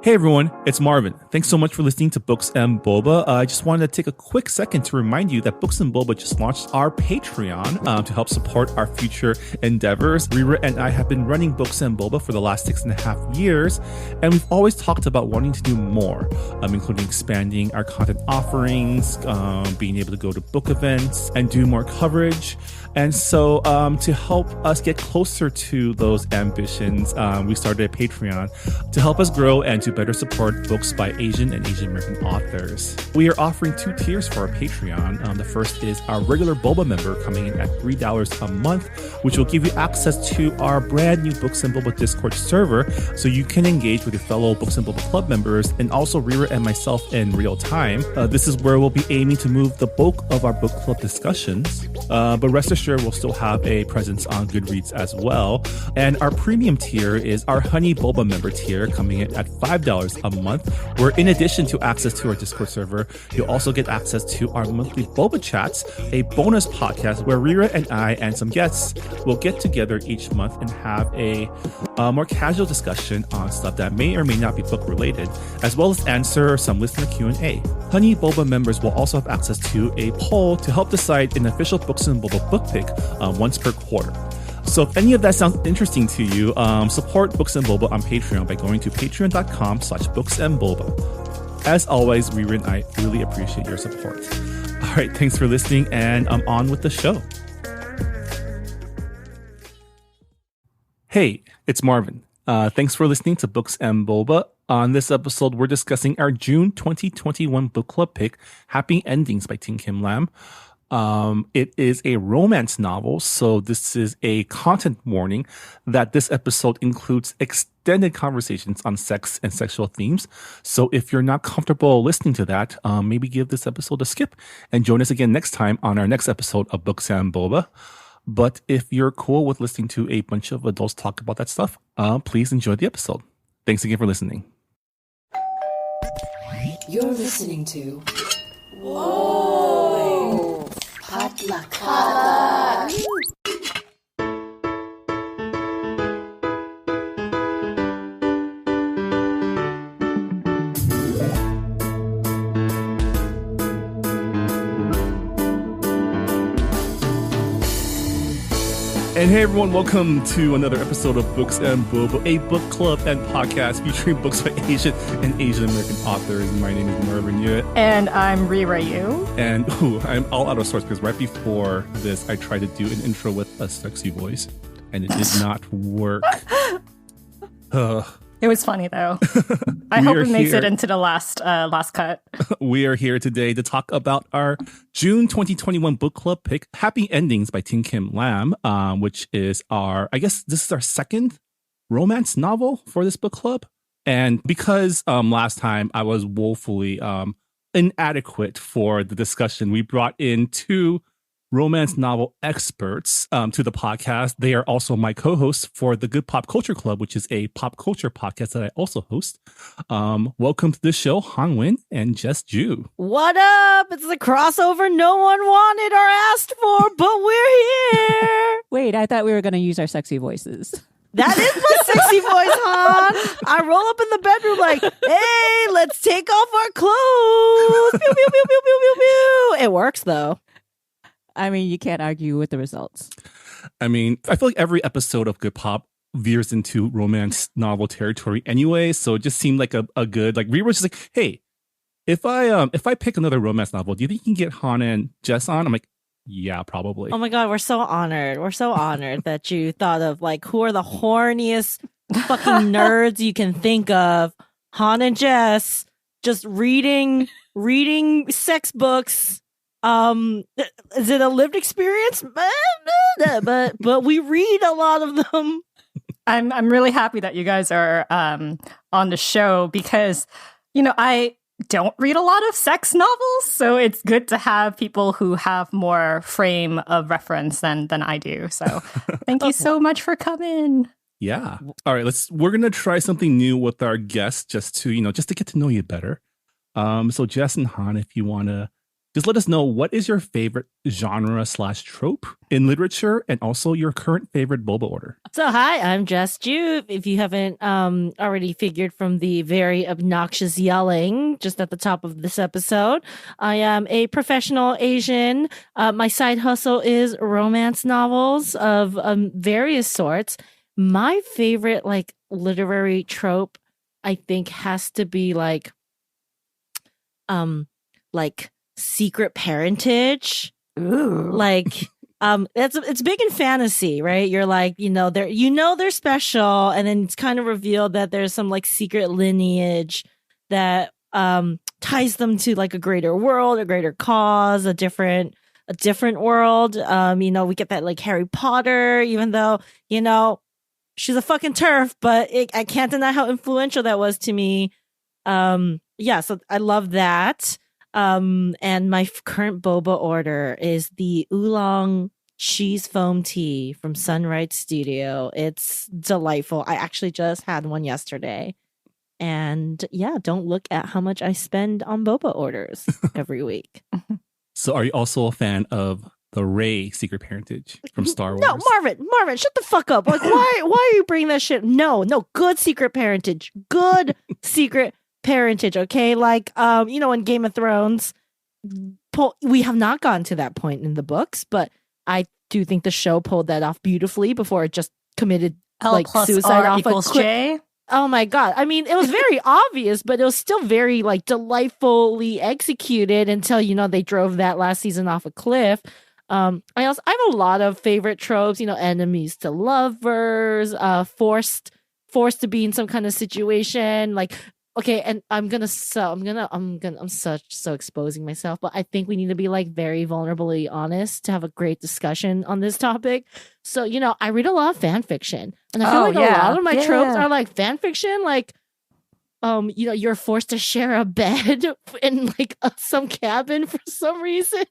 Hey everyone, it's Marvin. Thanks so much for listening to Books and Boba. I just wanted to take a quick second to remind you that Books and Boba just launched our Patreon to help support our future endeavors. Rira and I have been running Books and Boba for the last 6.5 years, and we've always talked about wanting to do more, including expanding our content offerings, being able to go to book events and do more coverage. And so to help us get closer to those ambitions, we started a Patreon to help us grow and to better support books by Asian and Asian American authors. We are offering 2 tiers for our Patreon. The first is our regular Boba member coming in at $3 a month, which will give you access to our brand new Books and Boba Discord server, so you can engage with your fellow Books and Boba Club members and also Rira and myself in real time. This is where we'll be aiming to move the bulk of our book club discussions, but rest assured we'll still have a presence on Goodreads as well. And our premium tier is our Honey Boba member tier, coming in at $5 a month, where in addition to access to our Discord server, you'll also get access to our monthly Boba Chats, a bonus podcast where Rira and I and some guests will get together each month and have a more casual discussion on stuff that may or may not be book related, as well as answer some listener Q&A. Honey Boba members will also have access to a poll to help decide an official Books and Boba book pick once per quarter. So if any of that sounds interesting to you, support Books and Boba on Patreon by going to patreon.com/booksandboba. As always, Rira and I really appreciate your support. All right, thanks for listening, and I'm on with the show. Hey, it's Marvin. Thanks for listening to Books and Boba. On this episode, we're discussing our June 2021 book club pick, Happy Endings by Thien-Kim Lam. It is a romance novel, so this is a content warning that this episode includes extended conversations on sex and sexual themes. So if you're not comfortable listening to that, maybe give this episode a skip and join us again next time on our next episode of Books and Boba. But if you're cool with listening to a bunch of adults talk about that stuff, please enjoy the episode. Thanks again for listening. You're listening to Whoa! Potluck. And hey everyone, welcome to another episode of Books and Boba, a book club and podcast featuring books by Asian and Asian American authors. My name is Marvin Yue. And I'm Rira Yu. And I'm all out of sorts because right before this, I tried to do an intro with a sexy voice, and it did not work. It was funny though. I hope it makes it into the last cut. We are here today to talk about our June 2021 book club pick, Happy Endings by Thien-Kim Lam, which is I guess this is our second romance novel for this book club. And because last time I was woefully inadequate for the discussion, we brought in 2 romance novel experts to the podcast. They are also my co-hosts for the Good Pop Culture Club, which is a pop culture podcast that I also host. Welcome to the show, Han-Win and Jess Ju. What up? It's the crossover no one wanted or asked for, but we're here. Wait, I thought we were going to use our sexy voices. That is my sexy voice, Han. I roll up in the bedroom like, hey, let's take off our clothes. Pew, pew, pew, pew, pew, pew, pew. It works, though. I mean, you can't argue with the results. I mean, I feel like every episode of Good Pop veers into romance novel territory anyway, so it just seemed like a good, like, Rira was just like, hey, if I pick another romance novel, do you think you can get Han and Jess on? I'm like, yeah, probably. Oh my God, we're so honored. We're so honored that you thought of, like, who are the horniest fucking nerds you can think of. Han and Jess just reading sex books. Is it a lived experience? But we read a lot of them. I'm really happy that you guys are on the show because, I don't read a lot of sex novels, so it's good to have people who have more frame of reference than I do. So thank you so much for coming. Yeah. All right, we're gonna try something new with our guests just to get to know you better. So Jess and Han, if you wanna Just let us know, what is your favorite genre/trope in literature, and also your current favorite boba order. So hi, I'm Jess Juve. If you haven't already figured from the very obnoxious yelling just at the top of this episode, I am a professional Asian. My side hustle is romance novels of various sorts. My favorite like literary trope, I think, has to be like secret parentage. Ooh. Like it's big in fantasy, right? You're like, they're special, and then it's kind of revealed that there's some like secret lineage that ties them to like a greater world, a greater cause, a different world. We get that like Harry Potter, even though, she's a fucking turf, but I can't deny how influential that was to me. So I love that. And my current boba order is the oolong cheese foam tea from Sunrise Studio. It's delightful. I actually just had one yesterday. And yeah, don't look at how much I spend on boba orders every week. So are you also a fan of the Rey secret parentage from Star Wars? No, Marvin, shut the fuck up. Like, why are you bringing that shit? No, good secret parentage. Good secret parentage, okay? Like, in Game of Thrones, we have not gotten to that point in the books, but I do think the show pulled that off beautifully before it just committed suicide off a J. Oh my god! I mean, it was very obvious, but it was still very like delightfully executed until they drove that last season off a cliff. I have a lot of favorite tropes. Enemies to lovers, forced to be in some kind of situation, like. Okay, and I'm so exposing myself, but I think we need to be like very vulnerably honest to have a great discussion on this topic. So, I read a lot of fan fiction, and I feel like a lot of my tropes are like fan fiction, like, you're forced to share a bed in like some cabin for some reason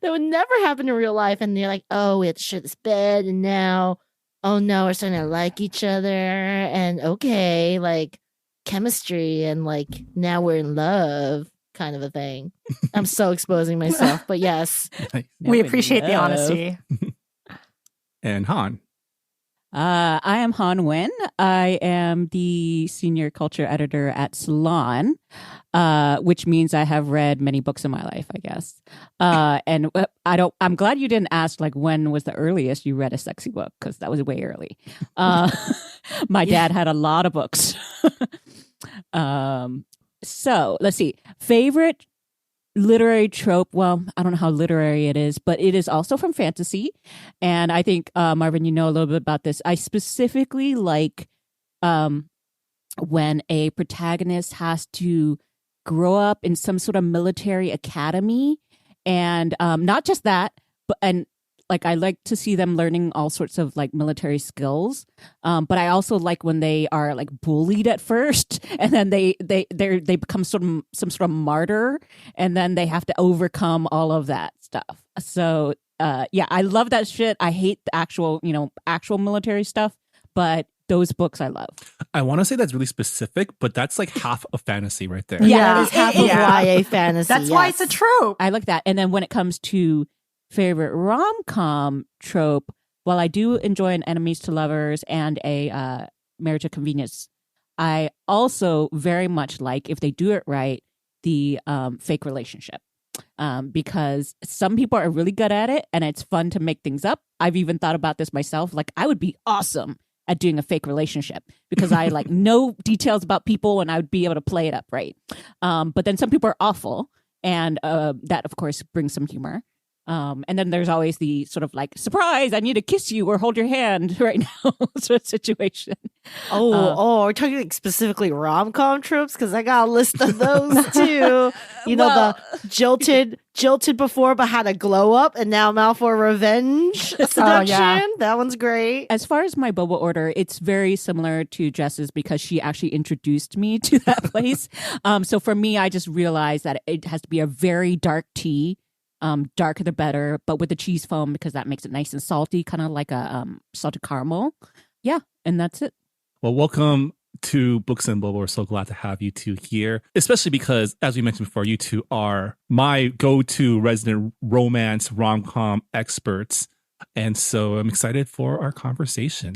that would never happen in real life, and you're like, oh, we have to share this bed, and now, oh no, we're starting to like each other, and okay, like. Chemistry and like now we're in love kind of a thing. I'm so exposing myself, but yes. Nice. We appreciate the honesty. And Han. I am Han Wen. I am the senior culture editor at Salon, which means I have read many books in my life, I guess. And I'm glad you didn't ask like when was the earliest you read a sexy book, because that was way early. My dad had a lot of books. So let's see. Favorite literary trope. Well, I don't know how literary it is, but it is also from fantasy. And I think, Marvin, you know a little bit about this. I specifically like when a protagonist has to grow up in some sort of military academy. And not just that, but like I like to see them learning all sorts of like military skills. But I also like when they are like bullied at first, and then they become some sort of martyr, and then they have to overcome all of that stuff. So I love that shit. I hate the actual military stuff, but those books I love. I want to say that's really specific, but that's like half a fantasy right there. Yeah, that is half of YA fantasy. That's why it's a trope. I like that. And then when it comes to favorite rom-com trope, while I do enjoy an enemies to lovers and a marriage of convenience, I also very much like, if they do it right, the fake relationship. Because some people are really good at it and it's fun to make things up. I've even thought about this myself. Like, I would be awesome at doing a fake relationship because I like know details about people and I would be able to play it up right. But then some people are awful, and that of course brings some humor. And then there's always the sort of like, surprise, I need to kiss you or hold your hand right now sort of situation. We're talking like specifically rom-com tropes, because I got a list of those too. The jilted before but had a glow up, and now I'm out for revenge seduction. That one's great. As far as my boba order, it's very similar to Jess's because she actually introduced me to that place. So for me, I just realized that it has to be a very dark tea. Darker the better, but with the cheese foam, because that makes it nice and salty, kind of like a salted caramel. Yeah, and that's it. Well, welcome to Books and Boba. We're so glad to have you two here, especially because, as we mentioned before, you two are my go-to resident romance rom-com experts. And so I'm excited for our conversation.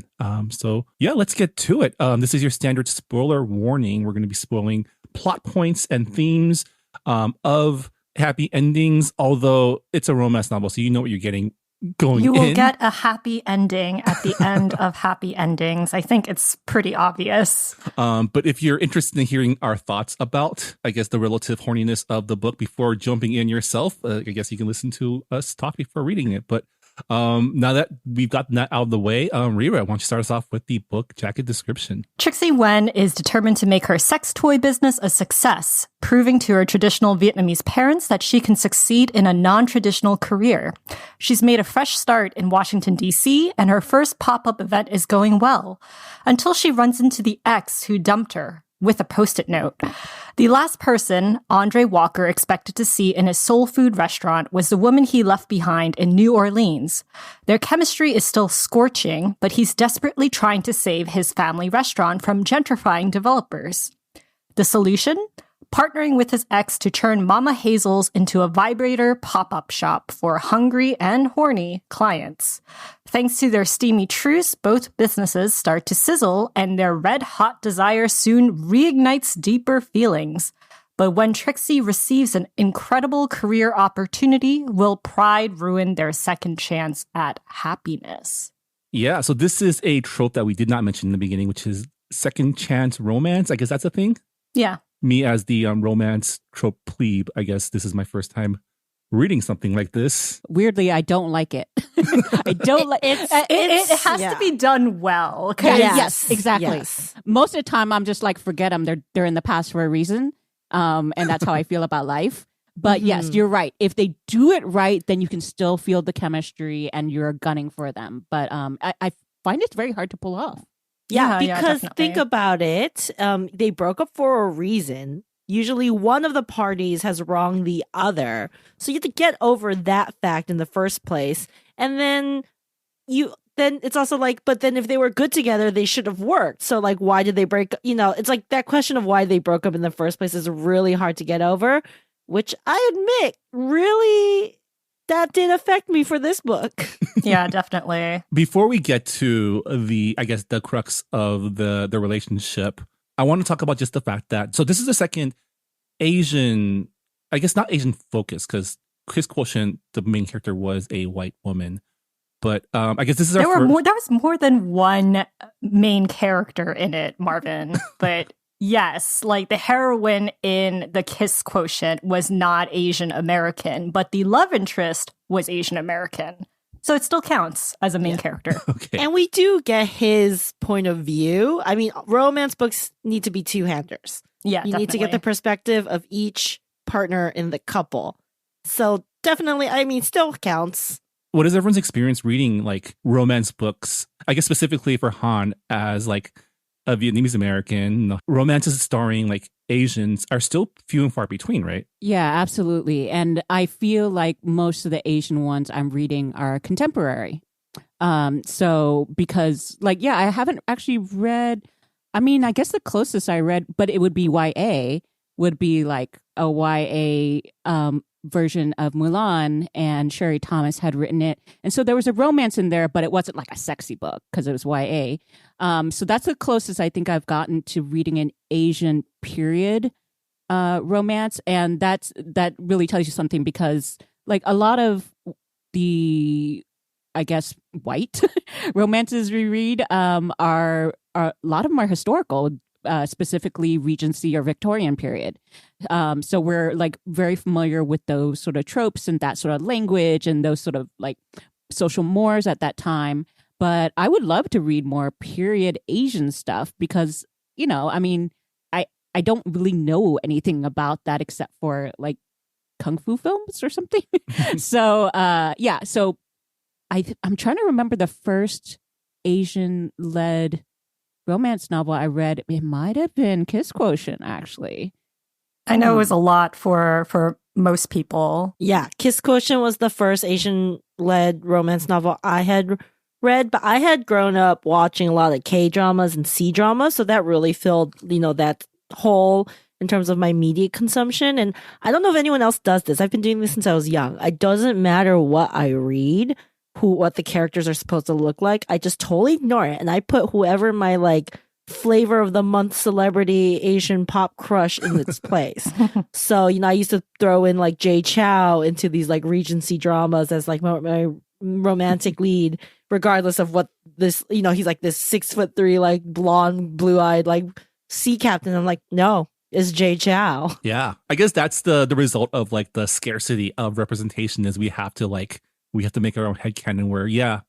So yeah, let's get to it. This is your standard spoiler warning. We're going to be spoiling plot points and themes of happy endings, although it's a romance novel, so you know what you're getting going You will in. get a happy ending at the end of happy endings. I think it's pretty obvious. But if you're interested in hearing our thoughts about, I guess, the relative horniness of the book before jumping in yourself, I guess you can listen to us talk before reading it. But now that we've gotten that out of the way, Rira, why don't you start us off with the book jacket description? Trixie Wen is determined to make her sex toy business a success, proving to her traditional Vietnamese parents that she can succeed in a non-traditional career. She's made a fresh start in Washington, D.C., and her first pop-up event is going well, until she runs into the ex who dumped her with a Post-it note. The last person Andre Walker expected to see in his soul food restaurant was the woman he left behind in New Orleans. Their chemistry is still scorching, but he's desperately trying to save his family restaurant from gentrifying developers. The solution? Partnering with his ex to turn Mama Hazel's into a vibrator pop-up shop for hungry and horny clients. Thanks to their steamy truce, both businesses start to sizzle, and their red-hot desire soon reignites deeper feelings. But when Trixie receives an incredible career opportunity, will pride ruin their second chance at happiness? Yeah, so this is a trope that we did not mention in the beginning, which is second chance romance. I guess that's a thing. Yeah. Me as the romance trope plebe, I guess this is my first time reading something like this. Weirdly, I don't like it. I don't like it. It has to be done well. Yes, exactly. Yes. Most of the time, I'm just like, forget them. They're in the past for a reason, and that's how I feel about life. But yes, you're right. If they do it right, then you can still feel the chemistry, and you're gunning for them. But I find it very hard to pull off. Yeah, Yeah, because definitely. think about it. They broke up for a reason. Usually one of the parties has wronged the other. So you have to get over that fact in the first place. And then it's also like, but then if they were good together, they should have worked. So like, why did they break? It's like that question of why they broke up in the first place is really hard to get over, which I admit really that did affect me for this book. Yeah, definitely. Before we get to the crux of the relationship, I want to talk about just the fact that, so this is the second Asian, I guess not Asian focus, because Chris Quotient, the main character, was a white woman. But I guess this is There was more than one main character in it, Marvin. But yes, like the heroine in the Kiss Quotient was not Asian American, but the love interest was Asian American. So it still counts as a main character. Okay. And we do get his point of view. I mean, romance books need to be two-handers. Yeah, You need to get the perspective of each partner in the couple. So definitely, I mean, still counts. What is everyone's experience reading like romance books? I guess specifically for Han as like a Vietnamese American, romances starring like Asians are still few and far between, right? Yeah, absolutely. And I feel like most of the Asian ones I'm reading are contemporary. So because like, yeah, I haven't actually read, I mean, I guess the closest I read, but it would be YA, would be like a YA version of Mulan, and Sherry Thomas had written it. And so there was a romance in there, but it wasn't like a sexy book because it was YA. So that's the closest I think I've gotten to reading an Asian period romance. And that really tells you something, because like a lot of the, I guess, white romances we read are a lot of them are historical, specifically Regency or Victorian period. So we're like very familiar with those sort of tropes and that sort of language and those sort of like social mores at that time. But I would love to read more period Asian stuff because, I mean, I don't really know anything about that except for like kung fu films or something. So so I'm trying to remember the first Asian-led romance novel I read. It might have been Kiss Quotient, actually. I know it was a lot for most people. Yeah, Kiss Quotient was the first Asian-led romance novel I had read, but I had grown up watching a lot of K-dramas and C-dramas, so that really filled, that hole in terms of my media consumption. And I don't know if anyone else does this. I've been doing this since I was young. It doesn't matter what I read, what the characters are supposed to look like. I just totally ignore it. And I put whoever my like flavor of the month celebrity Asian pop crush in its place. So, I used to throw in like Jay Chow into these like Regency dramas as like my romantic lead, regardless of what this, he's like this 6'3", like blonde, blue-eyed, like sea captain. I'm like, no, it's Jay Chow. Yeah. I guess that's the result of like the scarcity of representation is we have to make our own headcanon where, yeah,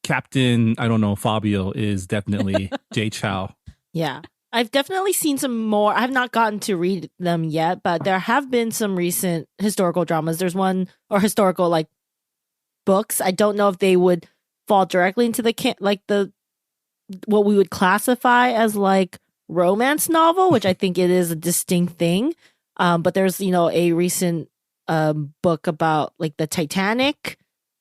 Captain, I don't know, Fabio is definitely Jay Chow. Yeah. I've definitely seen some more. I have not gotten to read them yet, but there have been some recent historical dramas. There's one, or historical like books. I don't know if they would fall directly into the what we would classify as like romance novel, which I think it is a distinct thing. But there's, a recent book about like the Titanic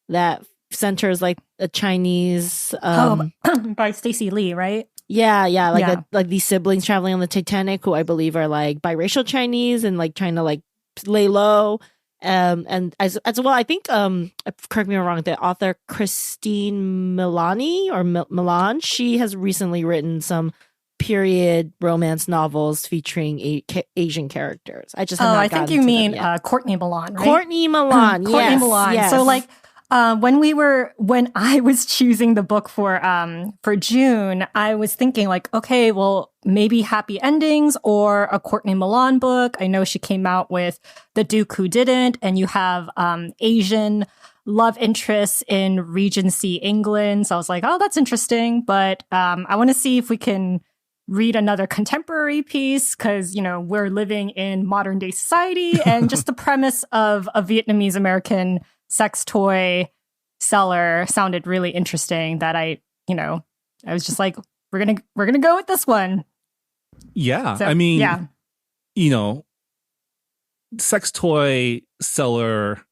that centers like a Chinese by Stacey Lee, right? Yeah, like these siblings traveling on the Titanic who I believe are like biracial Chinese and like trying to like lay low. And as well, I think correct me if I'm wrong, the author Christine Milani or Milan, she has recently written some period romance novels featuring Asian characters. I just have not I think you mean Courtney Milan, right? Courtney Milan, Courtney Milan. Yes. So like when I was choosing the book for June, I was thinking like, okay, well, maybe Happy Endings or a Courtney Milan book. I know she came out with The Duke Who Didn't, and you have Asian love interests in Regency England. So I was like, oh, that's interesting. But I want to see if we can read another contemporary piece because, we're living in modern day society, and just the premise of a Vietnamese American sex toy seller sounded really interesting that I was just like, we're gonna go with this one. Yeah. So, I mean, yeah. Sex toy seller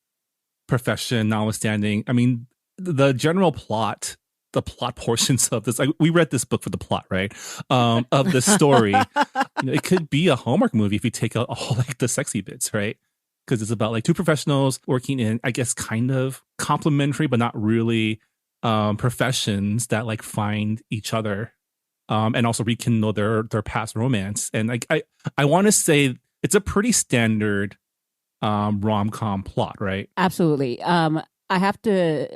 profession notwithstanding, I mean, the general plot, the plot portions of this, we read this book for the plot, right? Of the story, it could be a Hallmark movie if you take out all like the sexy bits, right? Because it's about like two professionals working in, I guess, kind of complementary, but not really professions that like find each other and also rekindle their past romance. And like I want to say it's a pretty standard rom-com plot, right? Absolutely. I have to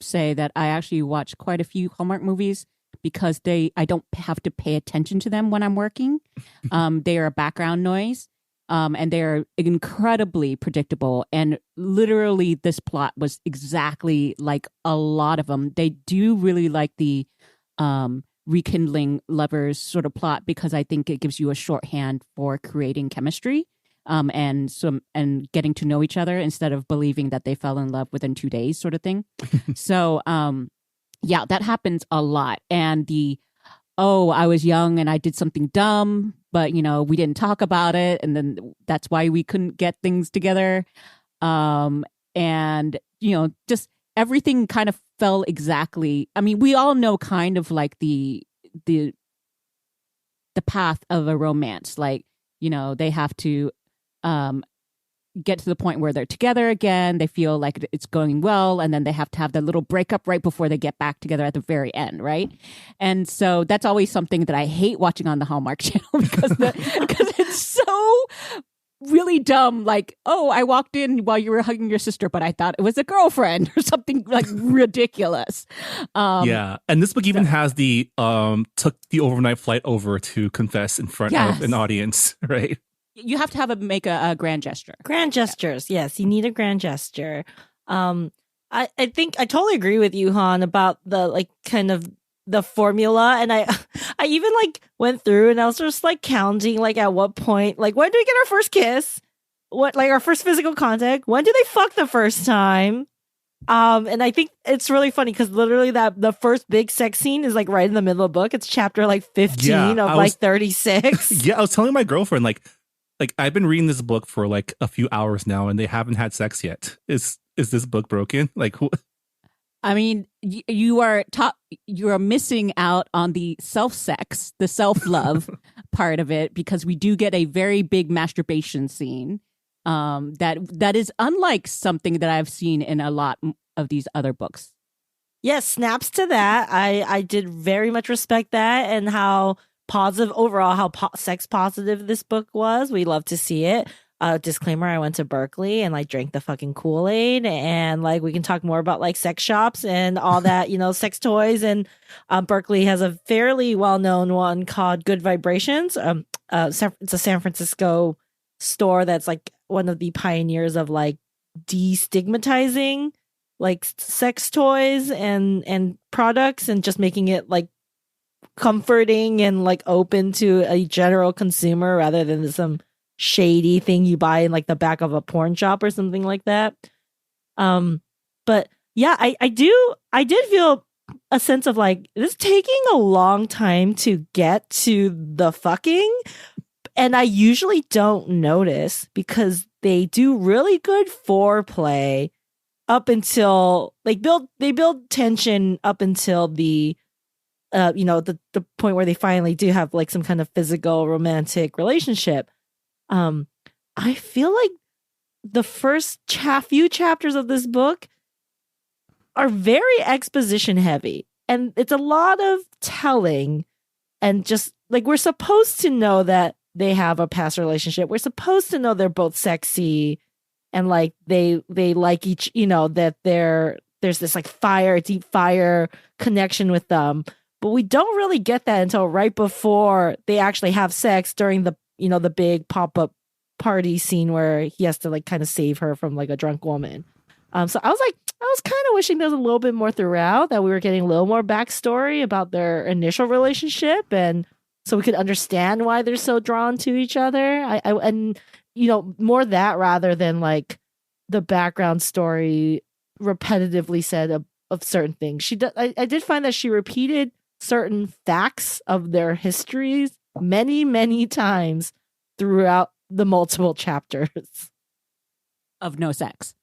say that I actually watch quite a few Hallmark movies because I don't have to pay attention to them when I'm working. They are a background noise. And they're incredibly predictable. And literally, this plot was exactly like a lot of them. They do really like the rekindling lovers sort of plot because I think it gives you a shorthand for creating chemistry and getting to know each other instead of believing that they fell in love within 2 days sort of thing. So, yeah, that happens a lot. And I was young and I did something dumb, but, we didn't talk about it. And then that's why we couldn't get things together. And, just everything kind of fell exactly. I mean, we all know kind of like the path of a romance. Like, they have to get to the point where they're together again. They feel like it's going well. And then they have to have that little breakup right before they get back together at the very end. Right. And so that's always something that I hate watching on the Hallmark Channel because it's so really dumb. Like, oh, I walked in while you were hugging your sister, but I thought it was a girlfriend or something like ridiculous. Yeah. And this book even has the took the overnight flight over to confess in front of an audience. Right. You have to make a grand gesture. Grand gestures, yes. You need a grand gesture. I think I totally agree with you, Han, about the like kind of the formula. And I even like went through and I was just like counting like at what point, like when do we get our first kiss? What like our first physical contact? When do they fuck the first time? And I think it's really funny because literally the first big sex scene is like right in the middle of the book. It's chapter like 15 of like 36. Yeah, I was telling my girlfriend like I've been reading this book for like a few hours now and they haven't had sex yet. Is this book broken? Like I mean, you are missing out on the self-sex, the self-love part of it, because we do get a very big masturbation scene that is unlike something that I've seen in a lot of these other books. Yes, snaps to that. I did very much respect that, and how positive overall, how sex positive this book was. We love to see it. Disclaimer, I went to Berkeley and like drank the fucking Kool-Aid, and like we can talk more about like sex shops and all that, sex toys. And Berkeley has a fairly well-known one called Good Vibrations. It's a San Francisco store that's like one of the pioneers of like destigmatizing like sex toys and products, and just making it like comforting and like open to a general consumer rather than some shady thing you buy in like the back of a porn shop or something like that. But yeah, I did feel a sense of like this taking a long time to get to the fucking, and I usually don't notice because they do really good foreplay up until like they build tension up until the the point where they finally do have like some kind of physical romantic relationship. I feel like the first few chapters of this book are very exposition heavy, and it's a lot of telling, and just like we're supposed to know that they have a past relationship. We're supposed to know they're both sexy, and like they like each, that there's this like deep fire connection with them. But we don't really get that until right before they actually have sex during the the big pop-up party scene where he has to like kind of save her from like a drunk woman. So I was kind of wishing there was a little bit more throughout, that we were getting a little more backstory about their initial relationship, and so we could understand why they're so drawn to each other. And more that rather than like the background story repetitively said of certain things. I did find that she repeated certain facts of their histories many, many times throughout the multiple chapters. Of no sex.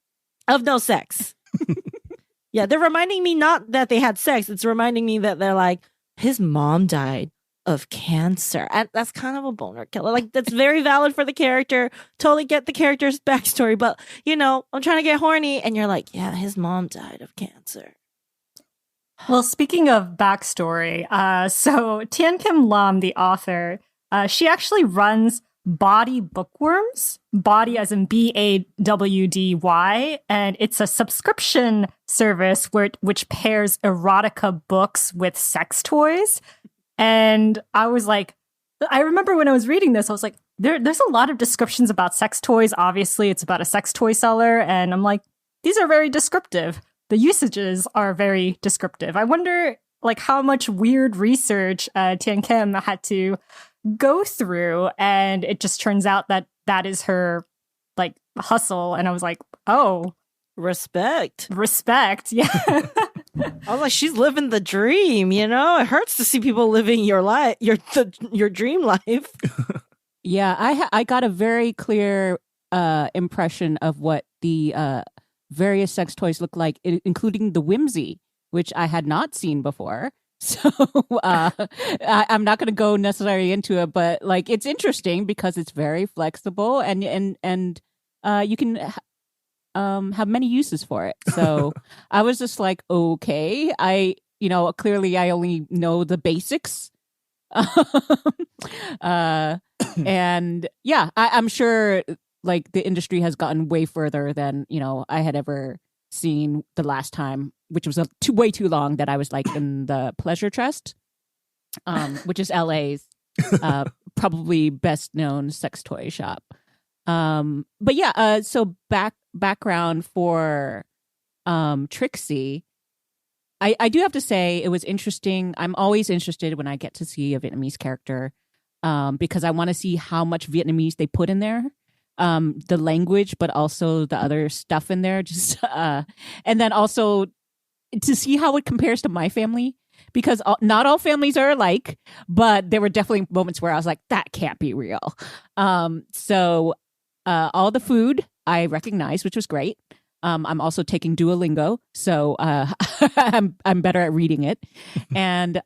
Yeah, they're reminding me not that they had sex. It's reminding me that they're like, his mom died of cancer. And that's kind of a boner killer. Like, that's very valid for the character. Totally get the character's backstory. But, I'm trying to get horny. And you're like, yeah, his mom died of cancer. Well, speaking of backstory, so Thien-Kim Lam, the author, she actually runs Body Bookworms, Body as in BAWDY, and it's a subscription service which pairs erotica books with sex toys. And I was like, I remember when I was reading this, I was like, there's a lot of descriptions about sex toys. Obviously, it's about a sex toy seller, and I'm like, these are very descriptive. The usages are very descriptive. I wonder like how much weird research Thien-Kim had to go through, and it just turns out that is her like hustle. And I was like, oh, respect, yeah. I was like, she's living the dream. It hurts to see people living your life, your dream life. Yeah, I got a very clear impression of what the various sex toys look like, including the Whimsy, which I had not seen before. So I'm not going to go necessarily into it, but like it's interesting because it's very flexible, and you can have many uses for it. So I was just like, okay, clearly I only know the basics. And yeah, I'm sure like the industry has gotten way further than I had ever seen the last time, which was way too long, that I was like in the Pleasure Trust, which is LA's probably best known sex toy shop. But yeah, so background for Trixie, I do have to say it was interesting. I'm always interested when I get to see a Vietnamese character, because I want to see how much Vietnamese they put in there. The language, but also the other stuff in there, just and then also to see how it compares to my family, because not all families are alike, but there were definitely moments where I was like, that can't be real. So all the food I recognized, which was great. I'm also taking Duolingo, so I'm better at reading it, and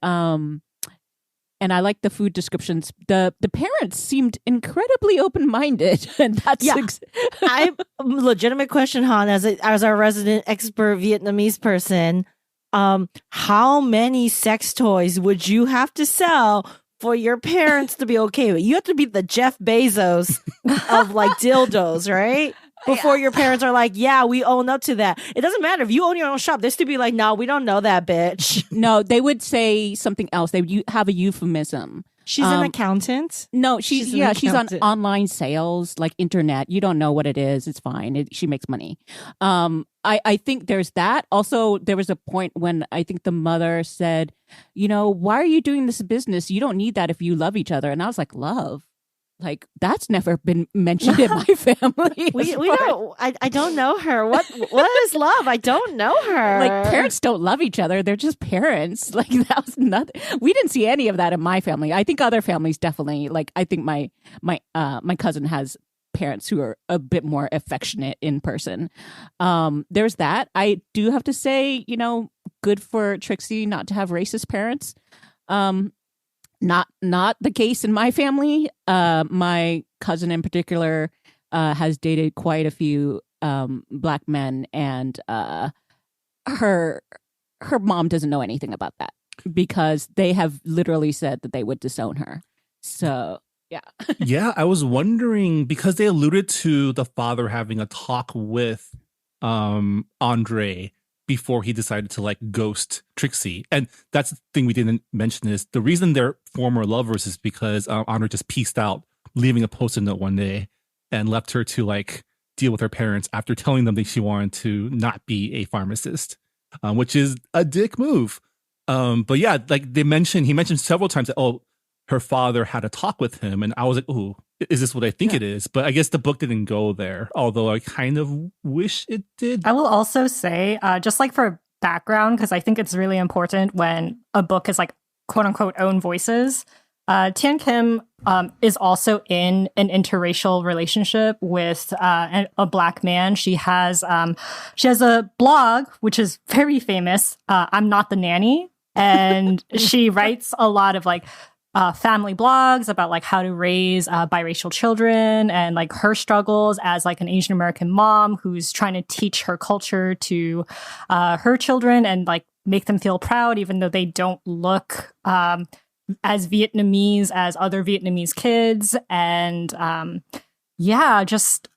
I like the food descriptions. The parents seemed incredibly open minded, and that's I legitimate question, Han, as our resident expert Vietnamese person. How many sex toys would you have to sell for your parents to be okay with? You have to be the Jeff Bezos of like dildos, right? Before your parents are like, yeah, we own up to that. It doesn't matter if you own your own shop. They still be like, no, we don't know that bitch. No, they would say something else. They would have a euphemism. She's an accountant. No, she's on accountant. online sales, like internet. You don't know what it is. It's fine. She makes money. I think there's that. Also, there was a point when I think the mother said, why are you doing this business? You don't need that if you love each other. And I was like, love? Like, that's never been mentioned in my family. we don't. I don't know her. What is love? I don't know her. Like, parents don't love each other. They're just parents. Like, that was nothing. We didn't see any of that in my family. I think other families definitely. Like, I think my cousin has parents who are a bit more affectionate in person. There's that. I do have to say, good for Trixie not to have racist parents. Not the case in my family. My cousin in particular has dated quite a few black men, and her mom doesn't know anything about that because they have literally said that they would disown her. So yeah. Yeah, I was wondering because they alluded to the father having a talk with Andre before he decided to like ghost Trixie. And that's the thing we didn't mention is the reason they're former lovers is because Andre just pieced out, leaving a post-it note one day and left her to like deal with her parents after telling them that she wanted to not be a pharmacist, which is a dick move. But yeah, like he mentioned several times that, her father had a talk with him. And I was like, ooh, is this what I think it is? But I guess the book didn't go there, although I kind of wish it did. I will also say, just like for background, because I think it's really important when a book is like quote unquote own voices. Thien-Kim is also in an interracial relationship with a black man. She has a blog, which is very famous. I'm Not the Nanny. And she writes a lot of like family blogs about like how to raise biracial children and like her struggles as like an Asian American mom who's trying to teach her culture to her children and like make them feel proud, even though they don't look as Vietnamese as other Vietnamese kids. And just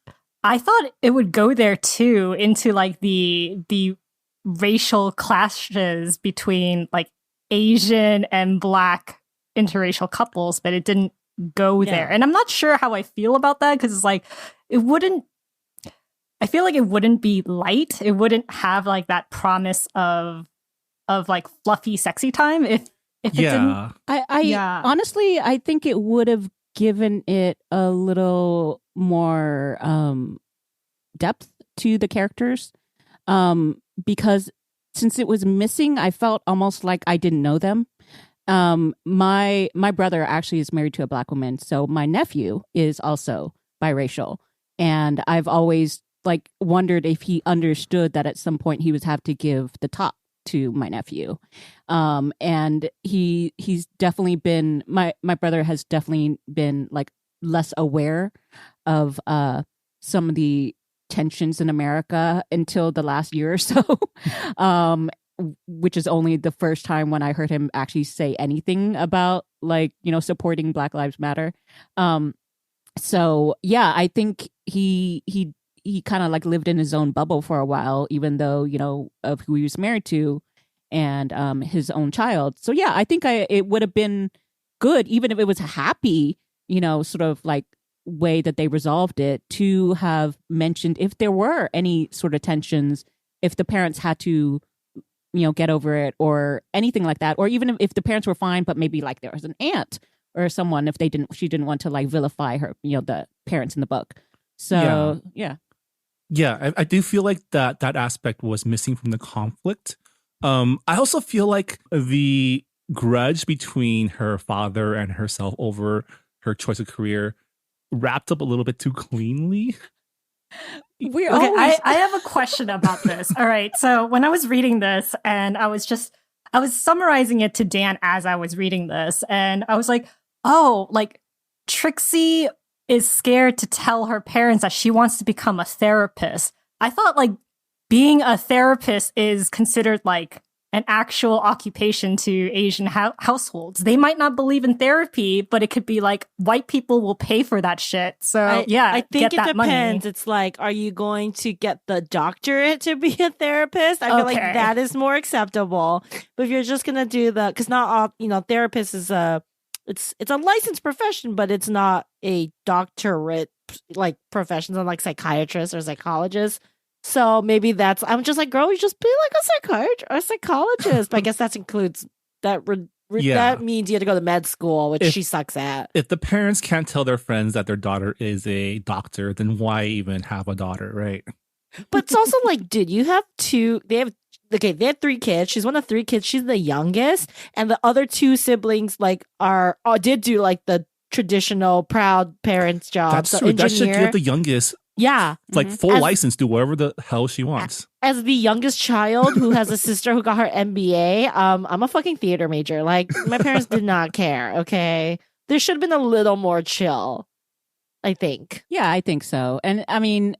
I thought it would go there too, into like the racial clashes between like Asian and black interracial couples, but it didn't go there. And I'm not sure how I feel about that because it's like I feel like it wouldn't be light. It wouldn't have like that promise of like fluffy sexy time if it didn't. I honestly I think it would have given it a little more depth to the characters, because since it was missing, I felt almost like I didn't know them. My brother actually is married to a black woman, so my nephew is also biracial, and I've always like wondered if he understood that at some point he would have to give the top to my nephew. And he's definitely been my brother has definitely been like less aware of some of the tensions in America until the last year or so. Which is only the first time when I heard him actually say anything about like, supporting Black Lives Matter. So yeah, I think he kind of like lived in his own bubble for a while, even though, of who he was married to and his own child. So yeah, I think it would have been good, even if it was happy, sort of like way that they resolved it, to have mentioned if there were any sort of tensions, if the parents had to get over it or anything like that, or even if the parents were fine, but maybe like there was an aunt or someone, if she didn't want to like vilify her, the parents in the book. So yeah, I do feel like that aspect was missing from the conflict. I also feel like the grudge between her father and herself over her choice of career wrapped up a little bit too cleanly. We're Okay, always I have a question about this. All right. So when I was reading this and I was summarizing it to Dan as I was reading this, and I was like, oh, like Trixie is scared to tell her parents that she wants to become a therapist. I thought like being a therapist is considered like an actual occupation to Asian households. They might not believe in therapy, but it could be like white people will pay for that shit. So I think get it that depends. money. It's like, are you going to get the doctorate to be a therapist? I feel like Okay. that is more acceptable. But if you're just gonna do because not all, therapist is it's a licensed profession, but it's not a doctorate like profession, unlike psychiatrists or psychologists. So maybe I'm just like, girl, you just be like a psychiatrist or a psychologist. But I guess that includes that. That means you have to go to med school, which she sucks at. If the parents can't tell their friends that their daughter is a doctor, then why even have a daughter, right? But it's also like, dude, you have two. They have 3 kids. She's one of 3 kids. She's the youngest, and the other 2 siblings did do like the traditional proud parents job. That's so true. That should engineer. give the youngest like full license, do whatever the hell she wants. As the youngest child who has a sister who got her MBA, I'm a fucking theater major. Like, my parents did not care, okay? There should have been a little more chill, I think. Yeah, I think so. And I mean,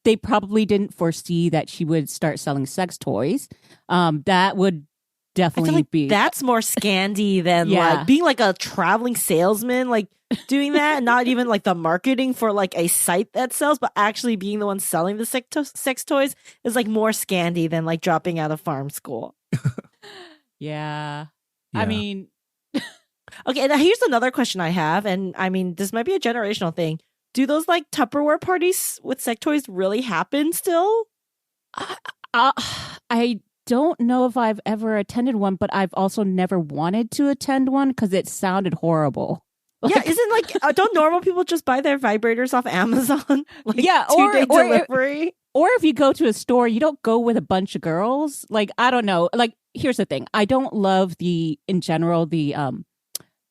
they probably didn't foresee that she would start selling sex toys. That would I feel definitely like be that's more Scandi than Yeah. like being like a traveling salesman, like doing that, and not even like the marketing for like a site that sells, but actually being the one selling the sex toys is like more Scandi than like dropping out of farm school. Yeah. Yeah. I mean, Okay, now here's another question I have, and I mean, this might be a generational thing. Do those like Tupperware parties with sex toys really happen still? I don't know if I've ever attended one, but I've also never wanted to attend one because it sounded horrible. Yeah, isn't like don't normal people just buy their vibrators off Amazon? Like, Yeah, 2-day delivery. Or if you go to a store, you don't go with a bunch of girls. Like, I don't know. Like, here's the thing. I don't love in general, the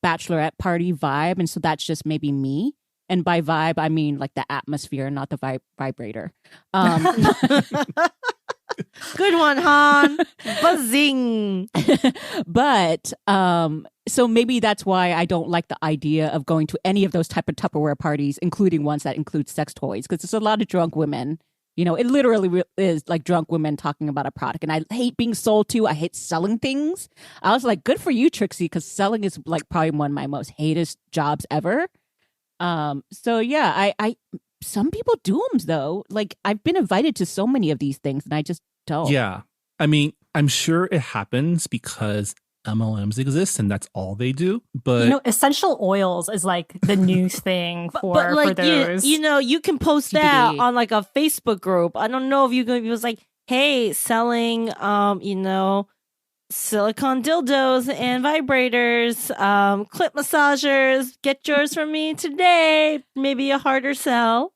bachelorette party vibe. And so that's just maybe me. And by vibe, I mean like the atmosphere, not the vibrator. Good one, Han. Buzzing. But so maybe that's why I don't like the idea of going to any of those type of Tupperware parties, including ones that include sex toys, because there's a lot of drunk women. You know, it literally is like drunk women talking about a product. And I hate being sold to. I hate selling things. I was like, good for you, Trixie, because selling is like probably one of my most hated jobs ever. So yeah, I some people do them though. Like, I've been invited to so many of these things and I just don't. Yeah. I mean, I'm sure it happens because MLMs exist and that's all they do. But You know, essential oils is like the new thing for like those. you can post CBD. that on like a Facebook group. I don't know if you could. It was like, hey, selling silicone dildos and vibrators, clip massagers. Get yours from me today. Maybe a harder sell.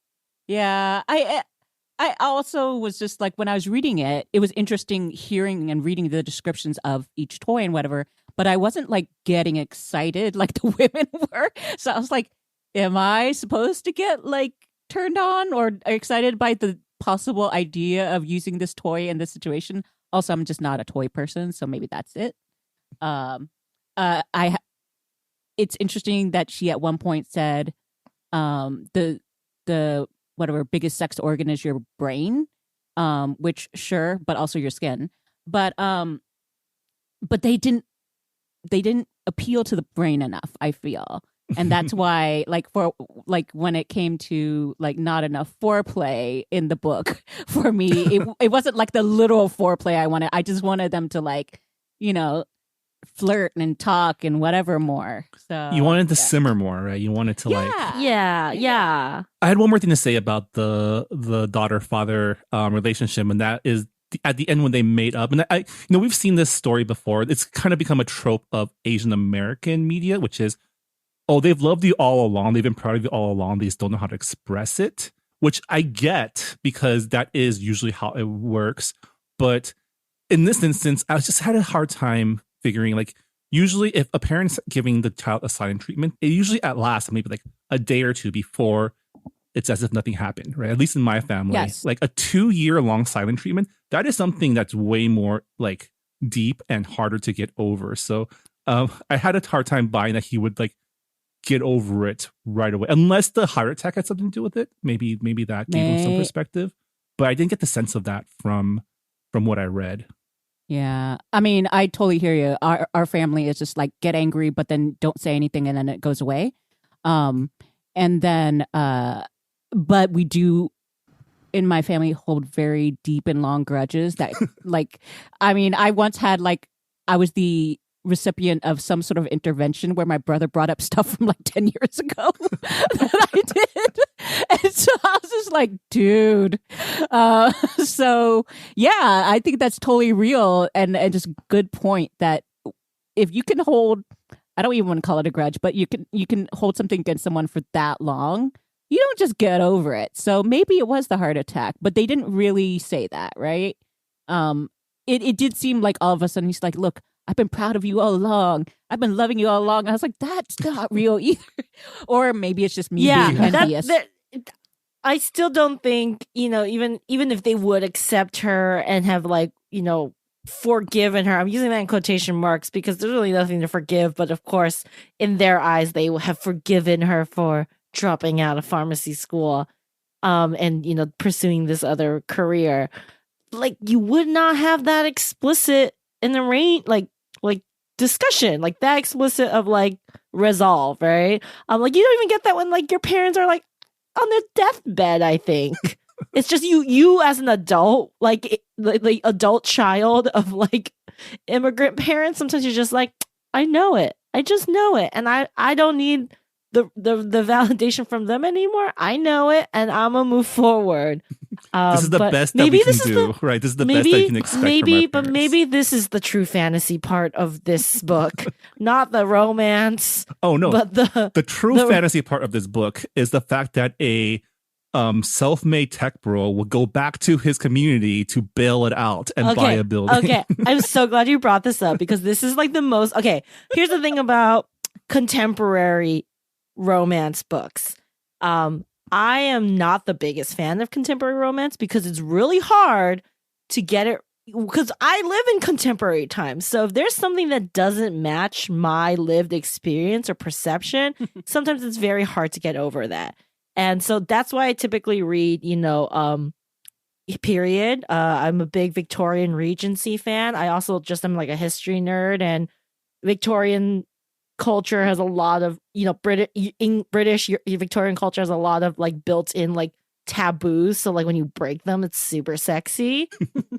Yeah, I also was just like, when I was reading it, it was interesting hearing and reading the descriptions of each toy and whatever, but I wasn't like getting excited like the women were. So I was like, am I supposed to get like turned on or excited by the possible idea of using this toy in this situation? Also, I'm just not a toy person, so maybe that's it. It's interesting that she at one point said, the whatever biggest sex organ is your brain, which sure, but also your skin. But they didn't appeal to the brain enough, I feel. And that's why, like, for like when it came to like not enough foreplay in the book for me, it wasn't like the literal foreplay I wanted. I just wanted them to like, you know, flirt and talk and whatever more. So you wanted to simmer more, right? You wanted to like. Yeah. I had one more thing to say about the daughter-father relationship, and that is at the end when they made up. And we've seen this story before. It's kind of become a trope of Asian American media, which is, oh, they've loved you all along. They've been proud of you all along. They just don't know how to express it, which I get because that is usually how it works. But in this instance, I just had a hard time figuring, like, usually if a parent's giving the child a silent treatment, it usually at last maybe like a day or two before it's as if nothing happened, right? At least in my family. Yes. Like a 2-year long silent treatment, that is something that's way more like deep and harder to get over. So I had a hard time buying that he would like get over it right away, unless the heart attack had something to do with it. Maybe that gave him some perspective, but I didn't get the sense of that from what I read. Yeah. I mean, I totally hear you. Our family is just like get angry, but then don't say anything and then it goes away. And then, but we do in my family hold very deep and long grudges that like, I mean, I once had like, I was the recipient of some sort of intervention where my brother brought up stuff from like 10 years ago that I did. And so I was just like, dude. So yeah, I think that's totally real and just good point that if you can hold, I don't even want to call it a grudge, but you can hold something against someone for that long, you don't just get over it. So maybe it was the heart attack, but they didn't really say that, right? It did seem like all of a sudden he's like, look, I've been proud of you all along. I've been loving you all along. And I was like, that's not real either. Or maybe it's just me being envious. I still don't think, even if they would accept her and have like, forgiven her. I'm using that in quotation marks because there's really nothing to forgive. But of course, in their eyes, they have forgiven her for dropping out of pharmacy school and, pursuing this other career. Like, you would not have that explicit in the like discussion, like that explicit of like resolve, right? Like you don't even get that when like your parents are like on their deathbed, I think. It's just you as an adult, like the adult child of like immigrant parents. Sometimes you're just like, I know it. I just know it. And I don't need the validation from them anymore. I know it and I'm gonna move forward. This is the best that we can do, right? This is the best that you can expect from our parents. But maybe this is the true fantasy part of this book, not the romance. Oh no! But the true fantasy part of this book is the fact that a self-made tech bro will go back to his community to bail it out and buy a building. Okay, I'm so glad you brought this up because this is like the most. Okay, here's the thing about contemporary romance books. I am not the biggest fan of contemporary romance because it's really hard to get it because I live in contemporary times. So if there's something that doesn't match my lived experience or perception, sometimes it's very hard to get over that. And so that's why I typically read, period. I'm a big Victorian Regency fan. I also just am like a history nerd, and Victorian culture has a lot of British Victorian culture has a lot of like built-in like taboos, so like when you break them it's super sexy.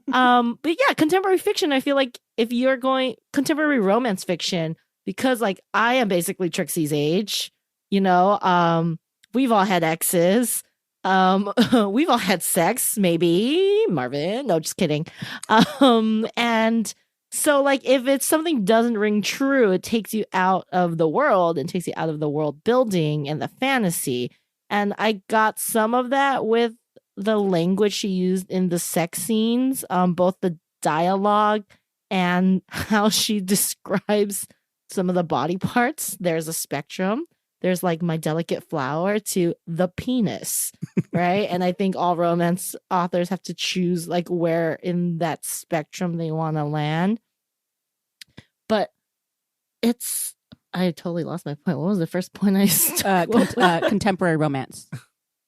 But yeah, contemporary fiction, I feel like if you're going contemporary romance fiction, because like I am basically Trixie's age, we've all had exes, we've all had sex, maybe Marvin, no, just kidding. And so, like, if it's something doesn't ring true, it takes you out of the world and takes you out of the world building and the fantasy. And I got some of that with the language she used in the sex scenes, both the dialogue and how she describes some of the body parts. There's a spectrum. There's like my delicate flower to the penis, right? And I think all romance authors have to choose like where in that spectrum they want to land. But I totally lost my point. What was the first point I contemporary romance.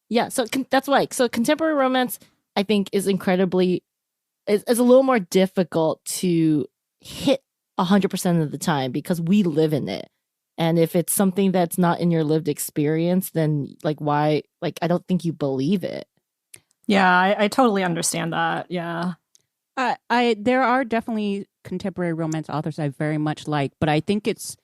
Yeah, so that's why. So contemporary romance, I think, is incredibly is a little more difficult to hit 100% of the time because we live in it. And if it's something that's not in your lived experience, then like why? Like I don't think you believe it. Yeah, I totally understand that. Yeah, there are definitely contemporary romance authors I very much like, but I think it's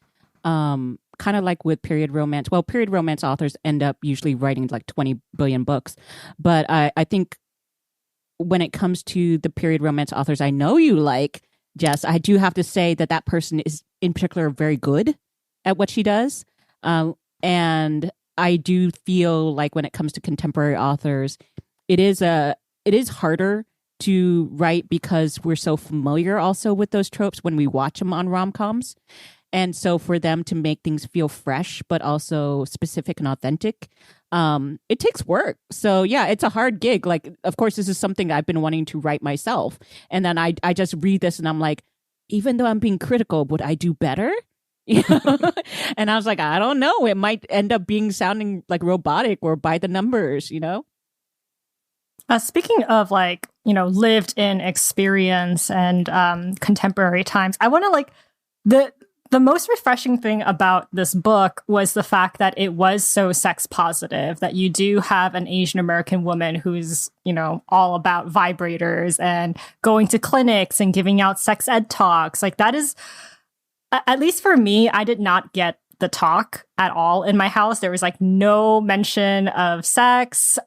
kind of like with period romance. Well, period romance authors end up usually writing like 20 billion books, but I think when it comes to the period romance authors I know you like, Jess, I do have to say that person is in particular very good at what she does. And I do feel like when it comes to contemporary authors, it is harder to write because we're so familiar also with those tropes when we watch them on rom-coms. And so for them to make things feel fresh, but also specific and authentic, it takes work. So yeah, it's a hard gig. Like, of course, this is something I've been wanting to write myself. And then I just read this and I'm like, even though I'm being critical, would I do better? You know? And I was like, I don't know. It might end up sounding like robotic or by the numbers, you know? Speaking of like, lived in experience and contemporary times, I want to like the most refreshing thing about this book was the fact that it was so sex positive, that you do have an Asian American woman who's, all about vibrators and going to clinics and giving out sex ed talks. Like that is, at least for me, I did not get the talk at all in my house. There was like no mention of sex.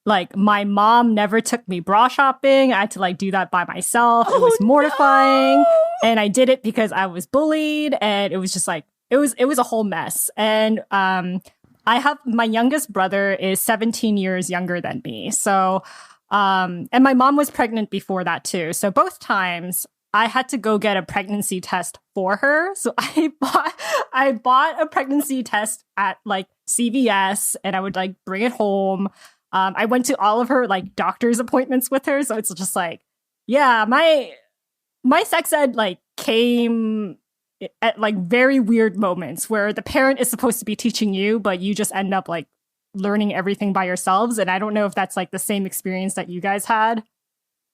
Like my mom never took me bra shopping. I had to like do that by myself. It was mortifying. No! And I did it because I was bullied, and it was just like it was a whole mess. And I have my youngest brother is 17 years younger than me. So and my mom was pregnant before that too. So both times I had to go get a pregnancy test for her. So I bought a pregnancy test at like CVS, and I would like bring it home. I went to all of her like doctor's appointments with her. So it's just like, yeah, my sex ed like came at like very weird moments where the parent is supposed to be teaching you, but you just end up like learning everything by yourselves. And I don't know if that's like the same experience that you guys had.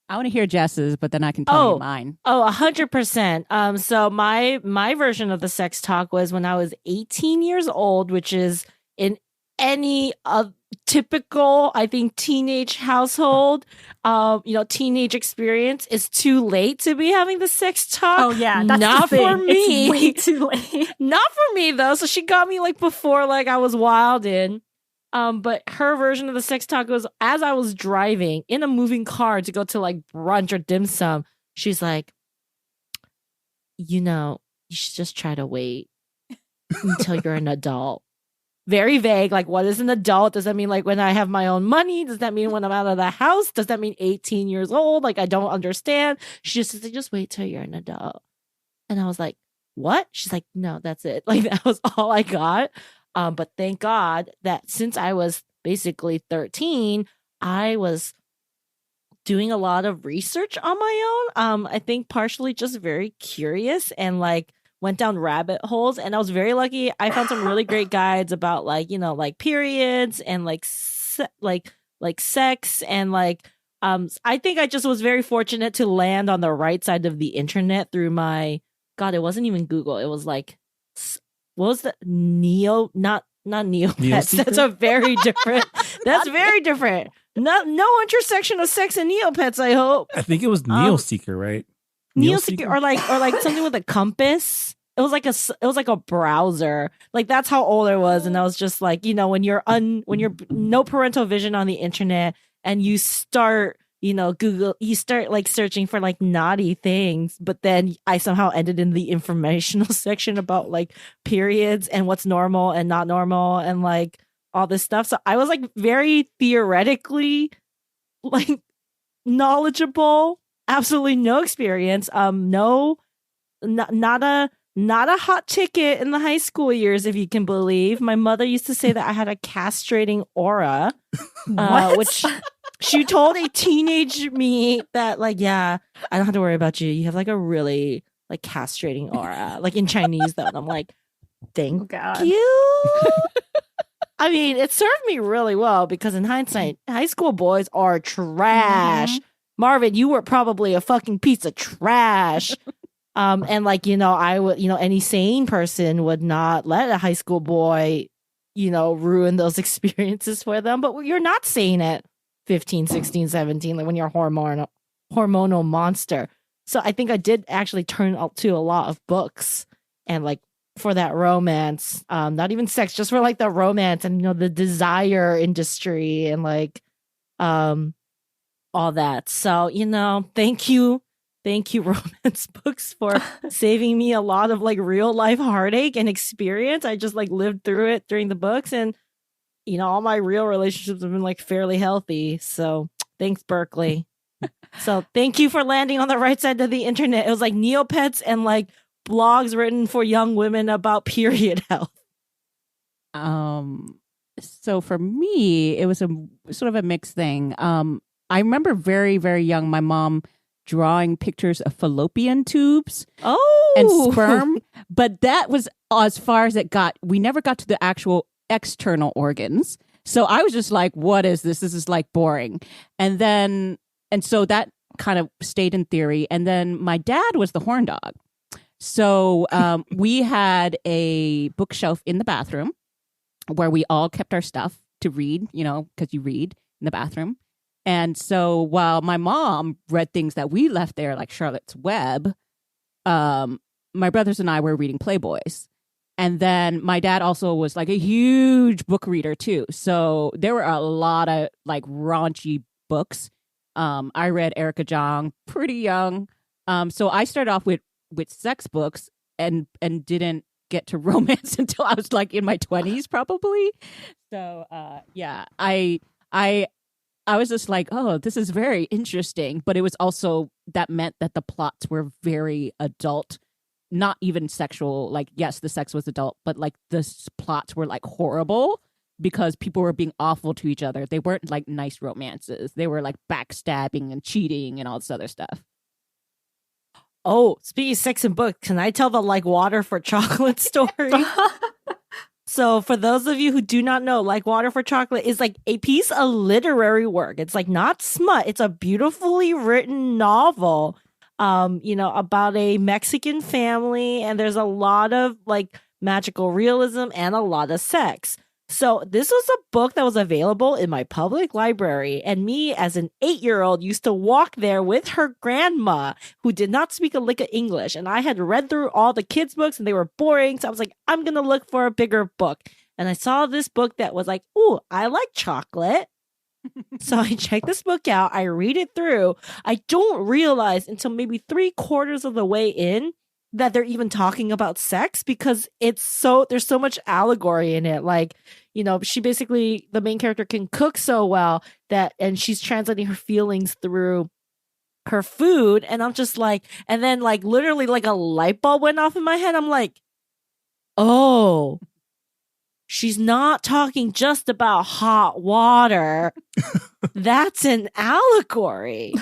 I want to hear Jess's, but then I can tell you mine. 100%. So my version of the sex talk was when I was 18 years old, which is in any typical, I think, teenage household, teenage experience. Is too late to be having the sex talk. Oh yeah, that's not the thing. for me. It's way too late. Not for me though. So she got me like before, like I was wild in. But her version of the sex talk was as I was driving in a moving car to go to like brunch or dim sum. She's like, you should just try to wait until you're an adult. Very vague. Like, what is an adult? Does that mean like when I have my own money? Does that mean when I'm out of the house? Does that mean 18 years old? Like, I don't understand. She just says, just wait till you're an adult. And I was like, what? She's like, no, that's it. Like, that was all I got. But thank God that since I was basically 13, I was doing a lot of research on my own. I think partially just very curious and like went down rabbit holes, and I was very lucky. I found some really great guides about like, like periods and like sex and like I think I just was very fortunate to land on the right side of the internet through my God, it wasn't even Google. It was like, what was the not Neopets. That's a very different. That's very different. No intersection of sex and Neopets, I hope. I think it was Neoseeker, right? Neoseeker or like something with a compass. It was like a browser. Like that's how old I was, and I was just like, when you're no parental vision on the internet, and you start Google, you start like searching for like naughty things, but then I somehow ended in the informational section about like periods and what's normal and not normal and like all this stuff. So I was like very theoretically like knowledgeable, absolutely no experience. Not a hot ticket in the high school years, if you can believe. My mother used to say that I had a castrating aura, which she told a teenage me that like, yeah, I don't have to worry about you. You have like a really like castrating aura, like in Chinese though. And I'm like, thank you. I mean, it served me really well because in hindsight, high school boys are trash. Mm-hmm. Marvin, you were probably a fucking piece of trash. And like, I would, any sane person would not let a high school boy, ruin those experiences for them. But you're not sane at 15, 16, 17, like when you're a hormonal monster. So I think I did actually turn to a lot of books and like for that romance, not even sex, just for like the romance and, the desire industry and like, all that. So, thank you, romance books, for saving me a lot of like real life heartache and experience. I just like lived through it during the books, and all my real relationships have been like fairly healthy. So thanks, Berkeley. So thank you for landing on the right side of the internet. It was like Neopets and like blogs written for young women about period health. So for me, it was a sort of a mixed thing. I remember very, very young, my mom drawing pictures of fallopian tubes and sperm, but that was as far as it got. We never got to the actual external organs. So I was just like, what is this? This is like boring. And so that kind of stayed in theory. And then my dad was the horn dog. So we had a bookshelf in the bathroom where we all kept our stuff to read, because you read in the bathroom. And so while my mom read things that we left there, like Charlotte's Web, my brothers and I were reading Playboys. And then my dad also was like a huge book reader too. So there were a lot of like raunchy books. I read Erica Jong pretty young. So I started off with sex books and didn't get to romance until I was like in my 20s probably. So I was just like, oh, this is very interesting. But it was also, that meant that the plots were very adult, not even sexual. Like, yes, the sex was adult, but like the plots were like horrible because people were being awful to each other. They weren't like nice romances. They were like backstabbing and cheating and all this other stuff. Oh, speaking of sex and books, can I tell the like water for chocolate story? So for those of you who do not know, Like Water for Chocolate is like a piece of literary work. It's like not smut. It's a beautifully written novel, about a Mexican family. And there's a lot of like magical realism and a lot of sex. So this was a book that was available in my public library. And me as an 8-year-old used to walk there with her grandma who did not speak a lick of English. And I had read through all the kids' books and they were boring. So I was like, I'm going to look for a bigger book. And I saw this book that was like, ooh, I like chocolate. So I checked this book out. I read it through. I don't realize until maybe 3/4 of the way in that they're even talking about sex because there's so much allegory in it. Like, she basically, the main character can cook so well and she's translating her feelings through her food. And I'm just like, and then like literally like a light bulb went off in my head. I'm like, oh, she's not talking just about hot water. That's an allegory.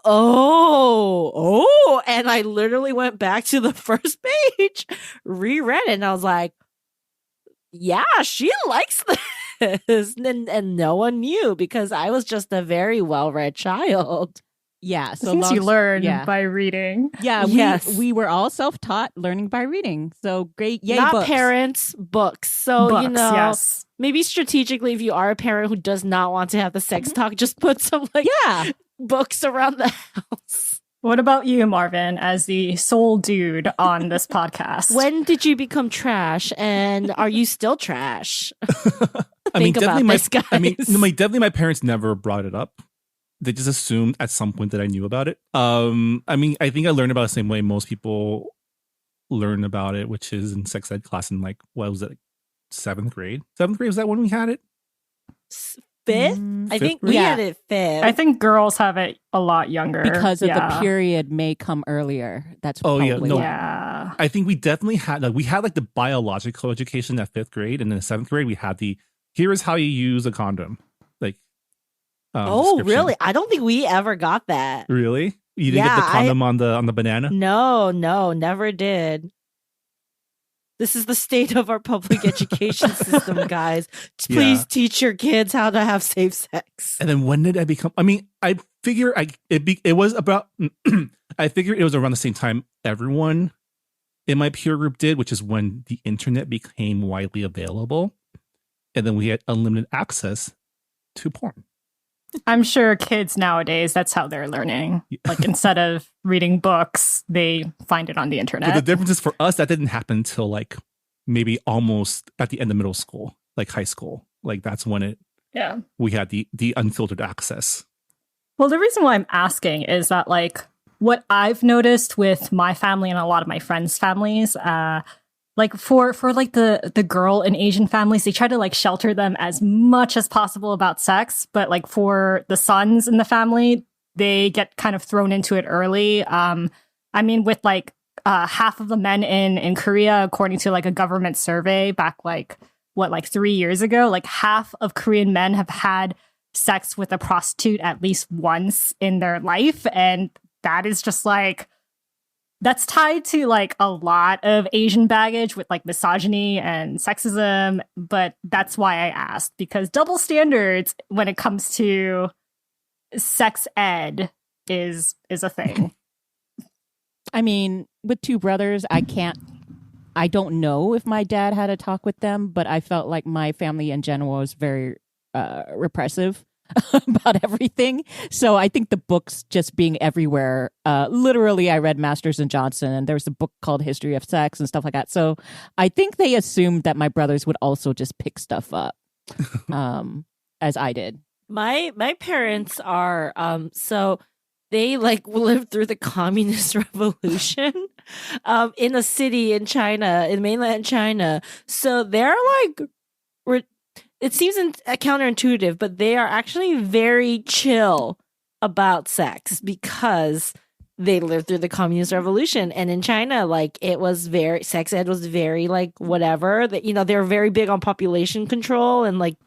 Oh, and I literally went back to the first page, reread it, and I was like, yeah, she likes this. And no one knew because I was just a very well-read child. Yeah. So things you learn by reading. Yeah. We were all self-taught learning by reading. So great. Yay, not books. Parents, books. So, books, yes. Maybe strategically, if you are a parent who does not want to have the sex talk, just put some books around the house. What about you, Marvin, as the sole dude on this podcast? When did you become trash, and are you still trash? Definitely guys. my parents never brought it up. They just assumed at some point that I knew about it. I think I learned about it the same way most people learn about it, which is in sex ed class in like, what was it, 7th grade? 7th grade, was that when we had it? 5th? I think we had it 5th. I think girls have it a lot younger. Because of the period may come earlier. That's probably yeah. I think we definitely had, we had like the biological education at 5th grade, and in the 7th grade we had here is how you use a condom. Like, really? I don't think we ever got that. Really? You didn't get the condom on the banana? No, never did. This is the state of our public education system, guys. Please teach your kids how to have safe sex. And then when did I become? I figure it was about. I figured it was around the same time everyone in my peer group did, which is when the internet became widely available, and then we had unlimited access to porn. I'm sure kids nowadays, that's how they're learning. Like, instead of reading books, they find it on the internet. But the difference is for us, that didn't happen until like maybe almost at the end of middle school, like high school. Like, that's when we had the unfiltered access. Well, the reason why I'm asking is that, like, what I've noticed with my family and a lot of my friends' families, like for like the girl in Asian families, they try to like shelter them as much as possible about sex. But like for the sons in the family, they get kind of thrown into it early. With like half of the men in Korea, according to like a government survey back like like 3 years ago, like half of Korean men have had sex with a prostitute at least once in their life. And that is just like, that's tied to like a lot of Asian baggage with like misogyny and sexism. But that's why I asked, because double standards when it comes to sex ed is a thing. I mean, with two brothers, I don't know if my dad had a talk with them, but I felt like my family in general was very repressive about everything. So I think the books just being everywhere, literally I read Masters and Johnson, and there's a book called History of Sex and stuff like that. So I think they assumed that my brothers would also just pick stuff up as I did. My parents are so they like lived through the communist revolution in a city in China, in mainland China. So they're like, it seems counterintuitive, but they are actually very chill about sex because they lived through the communist revolution. And in China, like it was very, sex ed was very like whatever that, you know, they're very big on population control and like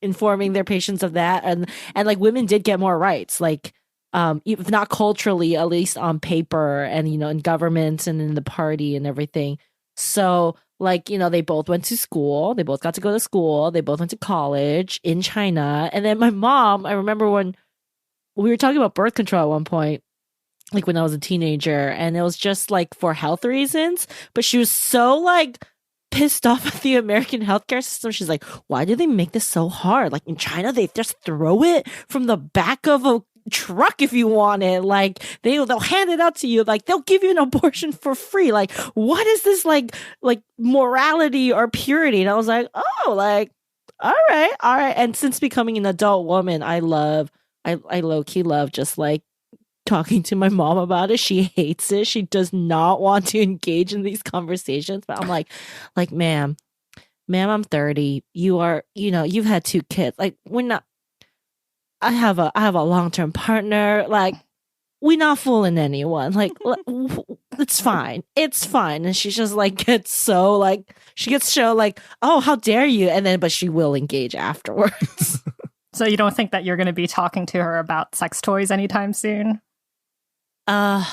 informing their patients of that. And like women did get more rights, like, if not culturally, at least on paper and, you know, in government and in the party and everything. So like, you know, they both went to school. They both got to go to school. They both went to college in China. And then my mom, I remember when we were talking about birth control at one point, like when I was a teenager, and it was just like for health reasons, but she was so like pissed off at the American healthcare system. She's like, why do they make this so hard? Like in China, they just throw it from the back of a truck if you want it. Like they'll hand it out to you. Like they'll give you an abortion for free. Like what is this like morality or purity? And I was like, oh, like all right. And since becoming an adult woman, I low-key love just like talking to my mom about it. She hates it. She does not want to engage in these conversations. But I'm like, ma'am, I'm 30. You are, you know, you've had 2 kids. Like we're not. I have a long-term partner. Like we're not fooling anyone. Like it's fine. It's fine. And she's just like gets so like oh, how dare you? And then but she will engage afterwards. So you don't think that you're going to be talking to her about sex toys anytime soon? I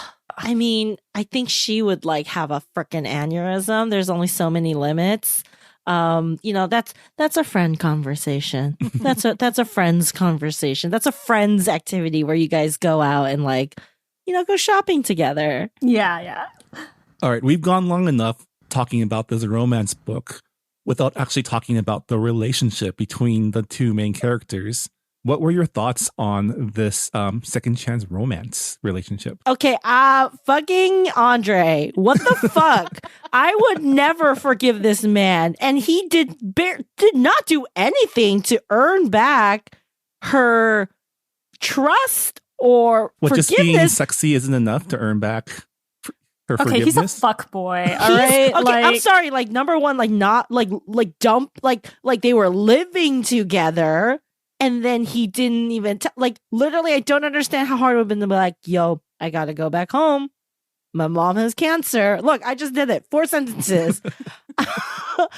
mean, I think she would like have a freaking aneurysm. There's only so many limits. You know, that's a friend conversation. That's a friend's conversation. That's a friend's activity where you guys go out and like, you know, go shopping together. Yeah. All right, we've gone long enough talking about this romance book without actually talking about the relationship between the two main characters. What were your thoughts on this second chance romance relationship? Okay, fucking Andre. What the fuck? I would never forgive this man. And he did not do anything to earn back her trust or forgiveness. Just being sexy isn't enough to earn back her forgiveness? He's a fuck boy. All right. Okay, like, I'm sorry. Like number one, like not like dump like they were living together. And then he didn't even like literally. I don't understand how hard it would have been to be like, "Yo, I gotta go back home. My mom has cancer. Look, I just did it. 4 sentences." But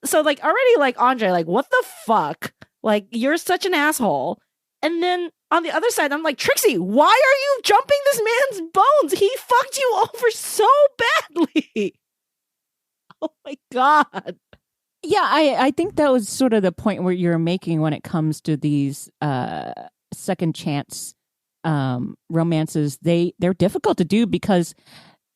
so like already like Andre, like what the fuck? Like you're such an asshole. And then on the other side, I'm like, Trixie, why are you jumping this man's bones? He fucked you over so badly. Oh my God. Yeah, I think that was sort of the point where you're making when it comes to these second chance romances. They're difficult to do because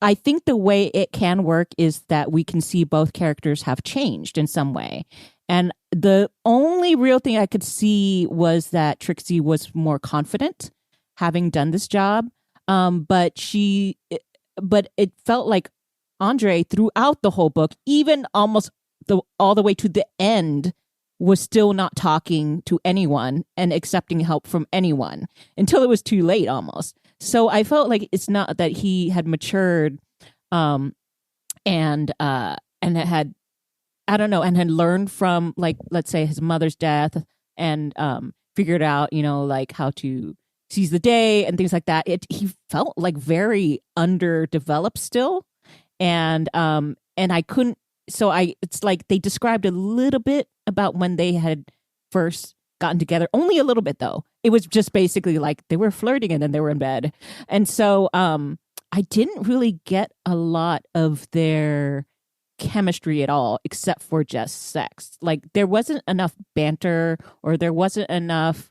I think the way it can work is that we can see both characters have changed in some way. And the only real thing I could see was that Trixie was more confident having done this job. But it felt like Andre throughout the whole book, even almost all the way to the end, was still not talking to anyone and accepting help from anyone until it was too late almost. So I felt like it's not that he had matured and had, I don't know, and had learned from, like, let's say his mother's death and figured out, you know, like how to seize the day and things like that. He felt like very underdeveloped still. And I couldn't it's like they described a little bit about when they had first gotten together, only a little bit though. It was just basically like they were flirting and then they were in bed. And so I didn't really get a lot of their chemistry at all, except for just sex. Like there wasn't enough banter, or there wasn't enough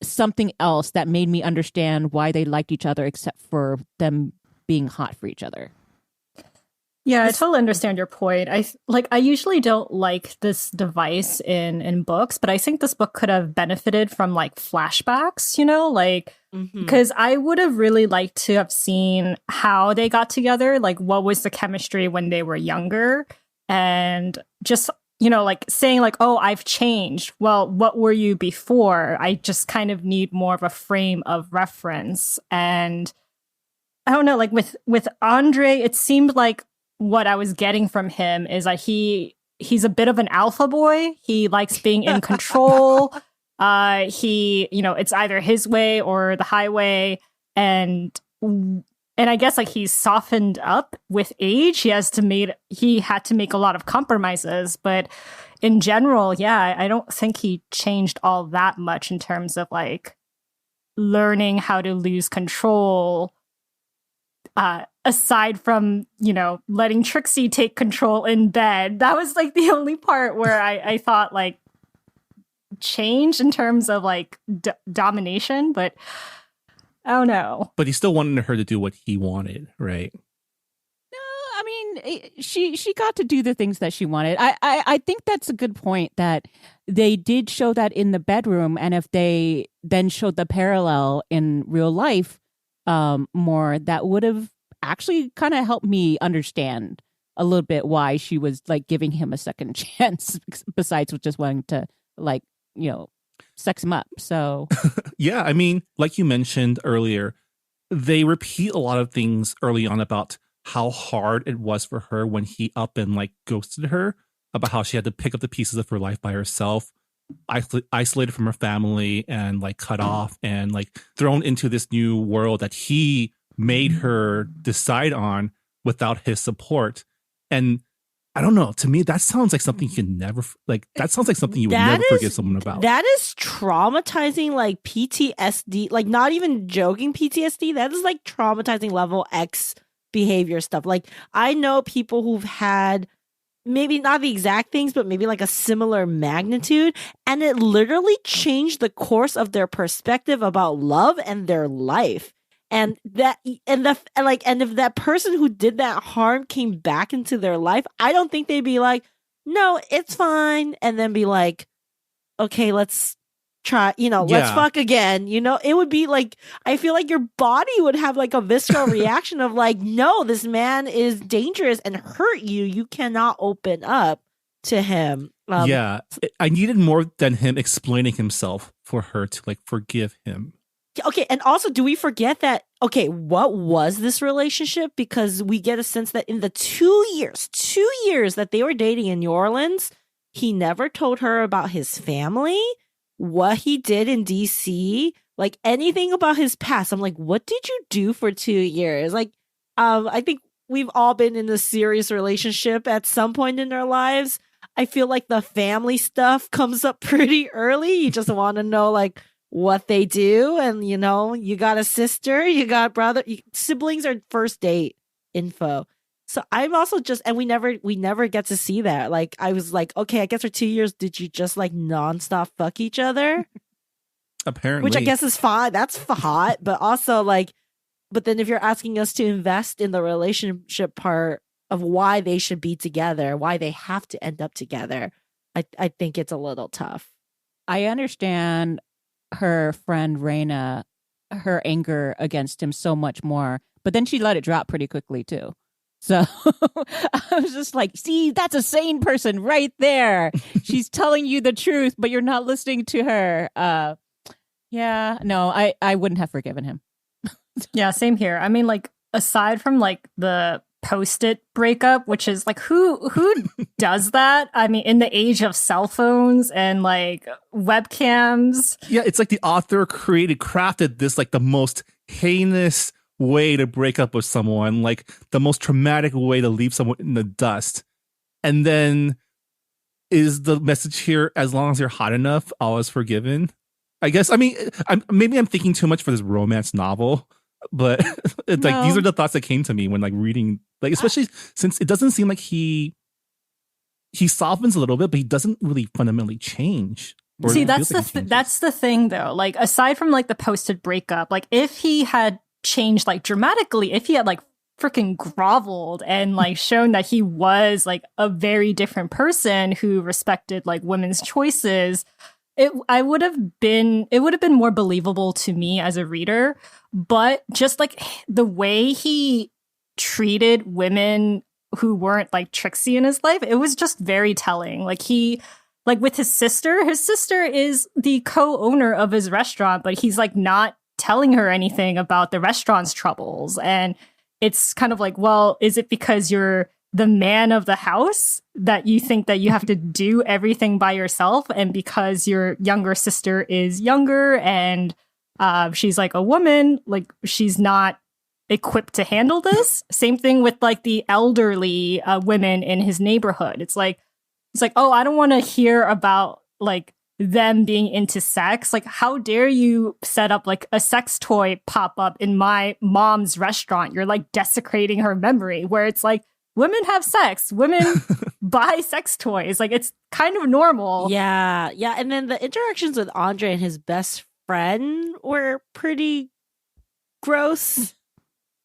something else that made me understand why they liked each other, except for them being hot for each other. Yeah, I totally understand your point. I usually don't like this device in books, but I think this book could have benefited from like flashbacks, like because I would have really liked to have seen how they got together, like what was the chemistry when they were younger, and just like saying like, oh, I've changed. Well, what were you before? I just kind of need more of a frame of reference. And I don't know, like with Andre, it seemed like what I was getting from him is that he's a bit of an alpha boy. He likes being in control. It's either his way or the highway. And I guess like he's softened up with age. He had to make a lot of compromises, but in general, yeah, I don't think he changed all that much in terms of like learning how to lose control. Aside from, letting Trixie take control in bed, that was like the only part where I thought like changed in terms of like domination, but I don't know. But he still wanted her to do what he wanted, right? No, I mean, she got to do the things that she wanted. I think that's a good point, that they did show that in the bedroom, and if they then showed the parallel in real life more, that would have actually kind of helped me understand a little bit why she was like giving him a second chance, besides just wanting to like, sex him up. So yeah, I mean, like you mentioned earlier, they repeat a lot of things early on about how hard it was for her when he up and like ghosted her, about how she had to pick up the pieces of her life by herself, isolated from her family and like cut off and like thrown into this new world that he made her decide on without his support. And I don't know, to me that sounds like something you can never like, that sounds like something you would never forgive someone about. That is traumatizing, like PTSD, like not even joking PTSD. That is like traumatizing level X behavior stuff. Like I know people who've had maybe not the exact things, but maybe like a similar magnitude, and it literally changed the course of their perspective about love and their life. And if that person who did that harm came back into their life, I don't think they'd be like, no, it's fine, and then be like, okay, let's try, let's fuck again. It would be like, I feel like your body would have like a visceral reaction of like, no, this man is dangerous and hurt you. You cannot open up to him. I needed more than him explaining himself for her to like forgive him. Okay, and also, do we forget that, okay, what was this relationship? Because we get a sense that in the 2 years that they were dating in New Orleans, he never told her about his family, what he did in DC, like anything about his past. I'm like, what did you do for 2 years? Like, I think we've all been in a serious relationship at some point in our lives. I feel like the family stuff comes up pretty early. You just want to know, like, what they do, and you got a sister, you got brother, siblings are first date info. So I'm also and we never get to see that. Like I was like, okay, I guess for 2 years, did you just like nonstop fuck each other? Apparently, which I guess is fine. That's hot, but also like, but then if you're asking us to invest in the relationship part of why they should be together, why they have to end up together, I think it's a little tough. I understand her friend Raina, her anger against him so much more, but then she let it drop pretty quickly too. So I was just like, see, that's a sane person right there. She's telling you the truth, but you're not listening to her. I wouldn't have forgiven him. Yeah, same here. I mean, like, aside from like the Post-it breakup, which is like, who does that? I mean, in the age of cell phones and like webcams. Yeah, it's like the author crafted this like the most heinous way to break up with someone, like the most traumatic way to leave someone in the dust. And then is the message here, as long as you're hot enough, all is forgiven? I guess. I mean, maybe I'm thinking too much for this romance novel, but it's like these are the thoughts that came to me when like reading, like especially since it doesn't seem like he softens a little bit, but he doesn't really fundamentally change. See, that's the thing though. Like aside from like the posted breakup, like if he had changed like dramatically, if he had like freaking groveled and like shown that he was like a very different person who respected like women's choices, it would have been more believable to me as a reader. But just like the way he treated women who weren't like Trixie in his life, it was just very telling. Like with his sister is the co-owner of his restaurant, but he's like not telling her anything about the restaurant's troubles. And it's kind of like, well, is it because you're the man of the house that you think that you have to do everything by yourself? And because your younger sister is younger and she's like a woman, like she's not equipped to handle this? Same thing with like the elderly women in his neighborhood. It's like, oh, I don't want to hear about like them being into sex. Like, how dare you set up like a sex toy pop up in my mom's restaurant? You're like desecrating her memory, where it's like, women have sex, women buy sex toys. Like, it's kind of normal. Yeah. And then the interactions with Andre and his best friend were pretty gross.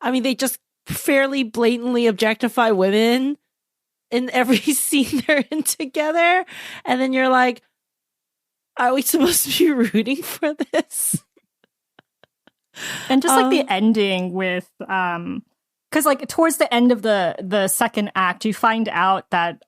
I mean, they just fairly blatantly objectify women in every scene they're in together. And then you're like, are we supposed to be rooting for this? And just like the ending with because like towards the end of the second act, you find out that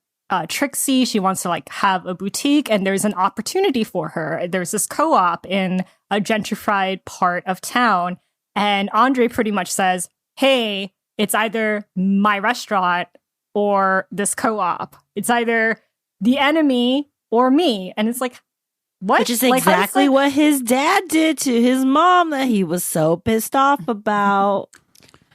Trixie, she wants to like have a boutique, and there's an opportunity for her. There's this co-op in a gentrified part of town, and Andre pretty much says, hey, it's either my restaurant or this co-op. It's either the enemy or me. And it's like, what? Which is exactly what his dad did to his mom that he was so pissed off about.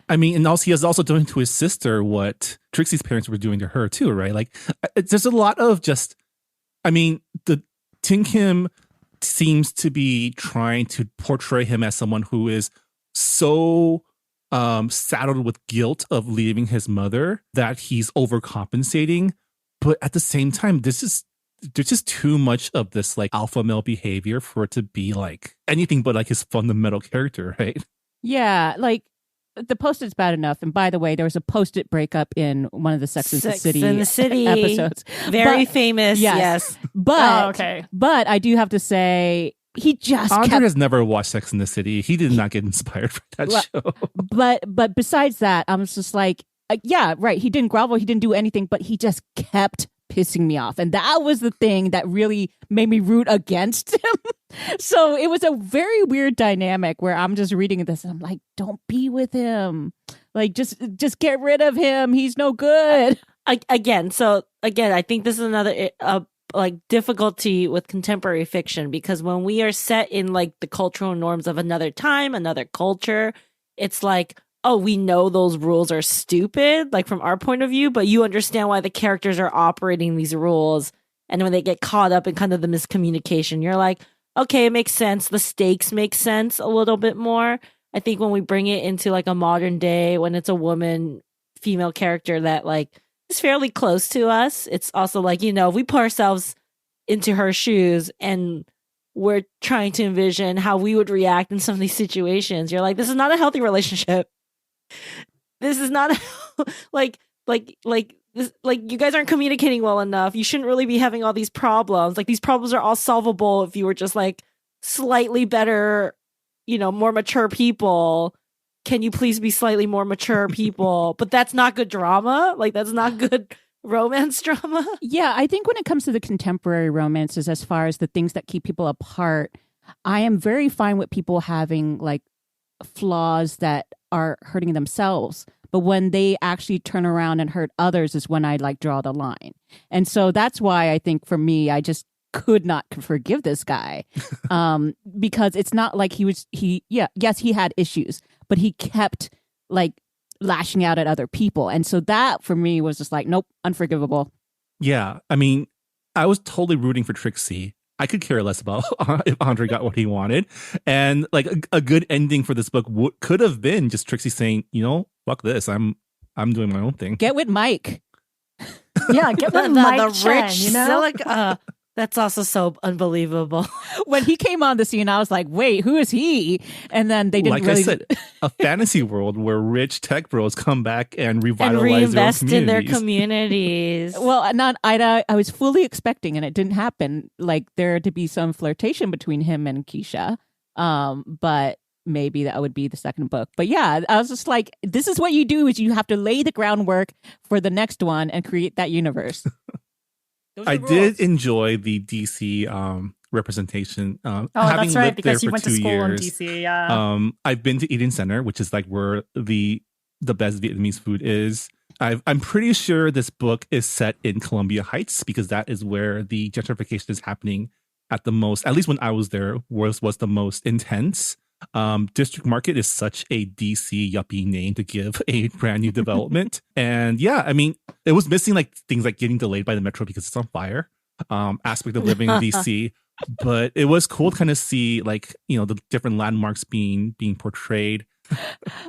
I mean, and also he is also doing to his sister what Trixie's parents were doing to her too, right? Like, there's a lot of just, I mean, the Thien-Kim seems to be trying to portray him as someone who is so saddled with guilt of leaving his mother that he's overcompensating. But at the same time, there's just too much of this like alpha male behavior for it to be like anything but like his fundamental character, right? Yeah, like the Post-it's bad enough. And by the way, there was a Post-it breakup in one of the Sex and the City episodes. Very famous, yes. But but I do have to say, he just Andre has never watched Sex and the City. He did not get inspired for that show. But besides that, I'm just like, yeah, right. He didn't grovel. He didn't do anything, but he just kept pissing me off. And that was the thing that really made me root against him. So it was a very weird dynamic where I'm just reading this and I'm like, don't be with him. Like, just get rid of him. He's no good. Again, I think this is another like difficulty with contemporary fiction, because when we are set in like the cultural norms of another time, another culture, it's like, oh, we know those rules are stupid, like from our point of view, but you understand why the characters are operating these rules. And when they get caught up in kind of the miscommunication, you're like, okay, it makes sense. The stakes make sense a little bit more. I think when we bring it into like a modern day, when it's a woman, female character that like is fairly close to us, it's also like, you know, if we put ourselves into her shoes and we're trying to envision how we would react in some of these situations, you're like, this is not a healthy relationship. This is not like this, like you guys aren't communicating well enough. You shouldn't really be having all these problems. Like, these problems are all solvable if you were just like slightly better, you know, more mature people. Can you please be slightly more mature people? But that's not good drama. Like, that's not good romance drama. Yeah, I think when it comes to the contemporary romances, as far as the things that keep people apart, I am very fine with people having like flaws that are hurting themselves. But when they actually turn around and hurt others is when I like draw the line. And so that's why I think for me, I just could not forgive this guy. Because it's not like yes, he had issues, but he kept like lashing out at other people. And so that for me was just like, nope, unforgivable. Yeah, I mean, I was totally rooting for Trixie. I could care less about if Andre got what he wanted. And like a good ending for this book could have been just Trixie saying, fuck this. I'm doing my own thing. Get with Mike. Yeah, get with Mike the Chen, rich Silica. That's also so unbelievable. When he came on the scene, I was like, wait, who is he? And then they didn't Like really... I said, a fantasy world where rich tech bros come back and And revitalize reinvest their in their communities. communities. Well, not I was fully expecting, and it didn't happen, like there to be some flirtation between him and Keisha. But maybe that would be the second book. But yeah, I was just like, this is what you do, is you have to lay the groundwork for the next one and create that universe. I did enjoy the DC representation. Oh, having that's right, lived because there you for went to 2 school in years. DC. Yeah. I've been to Eden Center, which is like where the best Vietnamese food is. I'm pretty sure this book is set in Columbia Heights because that is where the gentrification is happening at the most. At least when I was there, was the most intense. District Market is such a DC yuppie name to give a brand new development. And yeah, I mean, it was missing like things like getting delayed by the metro because it's on fire, aspect of living in DC. But it was cool to kind of see like, the different landmarks being portrayed.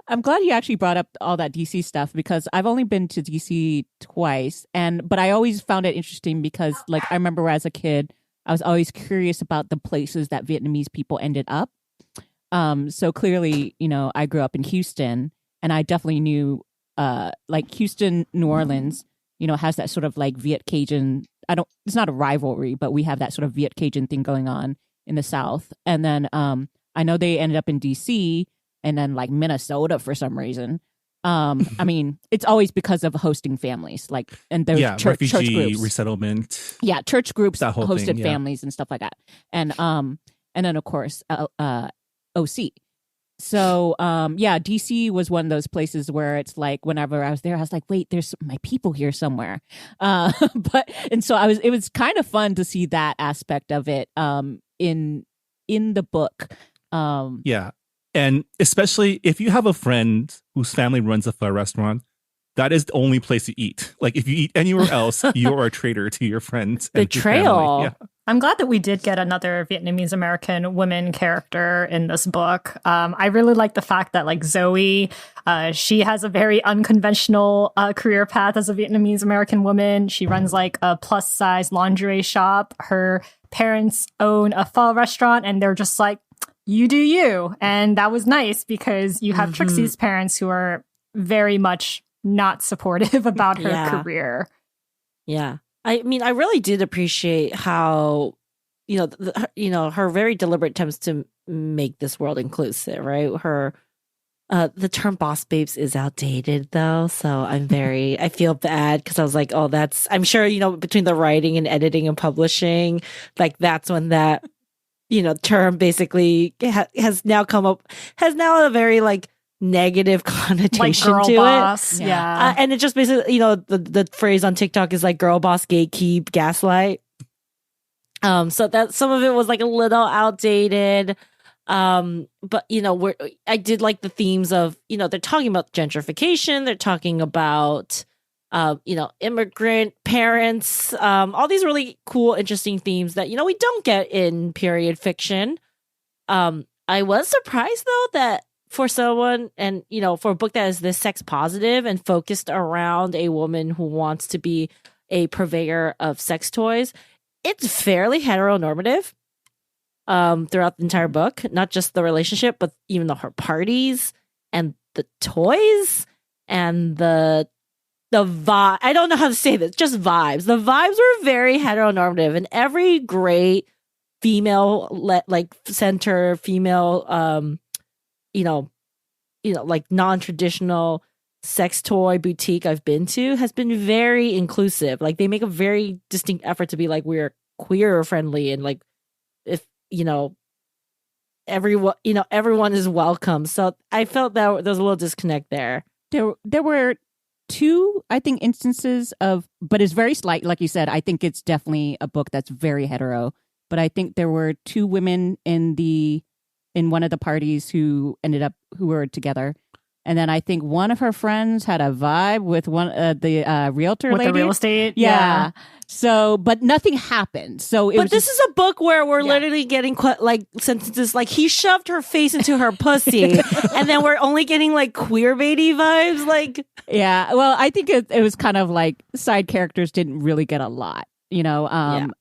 I'm glad you actually brought up all that DC stuff, because I've only been to DC twice, but I always found it interesting because like I remember as a kid, I was always curious about the places that Vietnamese people ended up. So clearly, I grew up in Houston, and I definitely knew, like Houston, New Orleans, has that sort of like Viet Cajun. It's not a rivalry, but we have that sort of Viet Cajun thing going on in the South. And then, I know they ended up in DC and then like Minnesota for some reason. I mean, it's always because of hosting families, like, and there's church refugee groups. resettlement. Yeah, church groups That whole hosted thing, yeah. families and stuff like that. And then of course, OC. So yeah, DC was one of those places where it's like whenever I was there, I was like, wait, there's my people here somewhere. And so it was kind of fun to see that aspect of it in the book. Yeah. And especially if you have a friend whose family runs a pho restaurant, that is the only place to eat. Like if you eat anywhere else, you're a traitor to your friends. And to your family. Betrayal. Yeah. I'm glad that we did get another Vietnamese American woman character in this book. I really like the fact that like Zoe, she has a very unconventional career path as a Vietnamese American woman. She runs like a plus size lingerie shop. Her parents own a pho restaurant, and they're just like, you do you. And that was nice because you have Trixie's parents who are very much not supportive about her career. Yeah. I mean, I really did appreciate how, her very deliberate attempts to make this world inclusive, right? The term boss babes is outdated though. So I feel bad because I was like, oh, I'm sure, between the writing and editing and publishing, like that's when that, term basically has now a very like negative connotation Like girl to boss. it. Yeah. And it just basically, the phrase on TikTok is like girl boss, gatekeep, gaslight. So that some of it was like a little outdated. But I did like the themes of, they're talking about gentrification, they're talking about immigrant parents, all these really cool, interesting themes that, we don't get in period fiction. I was surprised though that for someone and, for a book that is this sex positive and focused around a woman who wants to be a purveyor of sex toys, it's fairly heteronormative throughout the entire book, not just the relationship, but even her parties and the toys and the vibe. I don't know how to say this, just vibes. The vibes were very heteronormative, and every great female center female like non-traditional sex toy boutique I've been to has been very inclusive. Like they make a very distinct effort to be like, we're queer friendly, and like if everyone is welcome. So I felt that there was a little disconnect there. There were two, I think, instances of, but it's very slight. Like you said, I think it's definitely a book that's very hetero. But I think there were two women in one of the parties who were together. And then I think one of her friends had a vibe with one the realtor With lady. the real estate. Yeah. So, but nothing happened. So, But this is a book where we're literally getting like sentences like he shoved her face into her pussy, and then we're only getting like queer baity vibes. Like, yeah. Well, I think it was kind of like side characters didn't really get a lot. You know,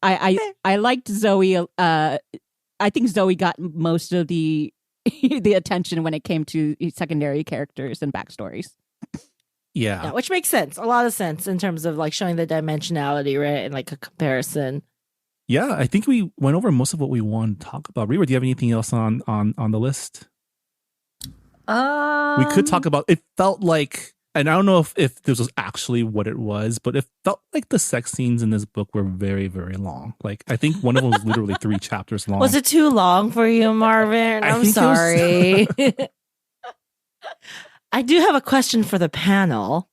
I liked Zoe. I think Zoe got most of the attention when it came to secondary characters and backstories. Yeah. which makes sense. A lot of sense in terms of like showing the dimensionality, right? And like a comparison. Yeah, I think we went over most of what we want to talk about. Reaver, do you have anything else on the list? We could talk about, it felt like, and I don't know if this was actually what it was, but it felt like the sex scenes in this book were very, very long. Like, I think one of them was literally 3 chapters long. Was it too long for you, Marvin? I I'm think sorry. I do have a question for the panel.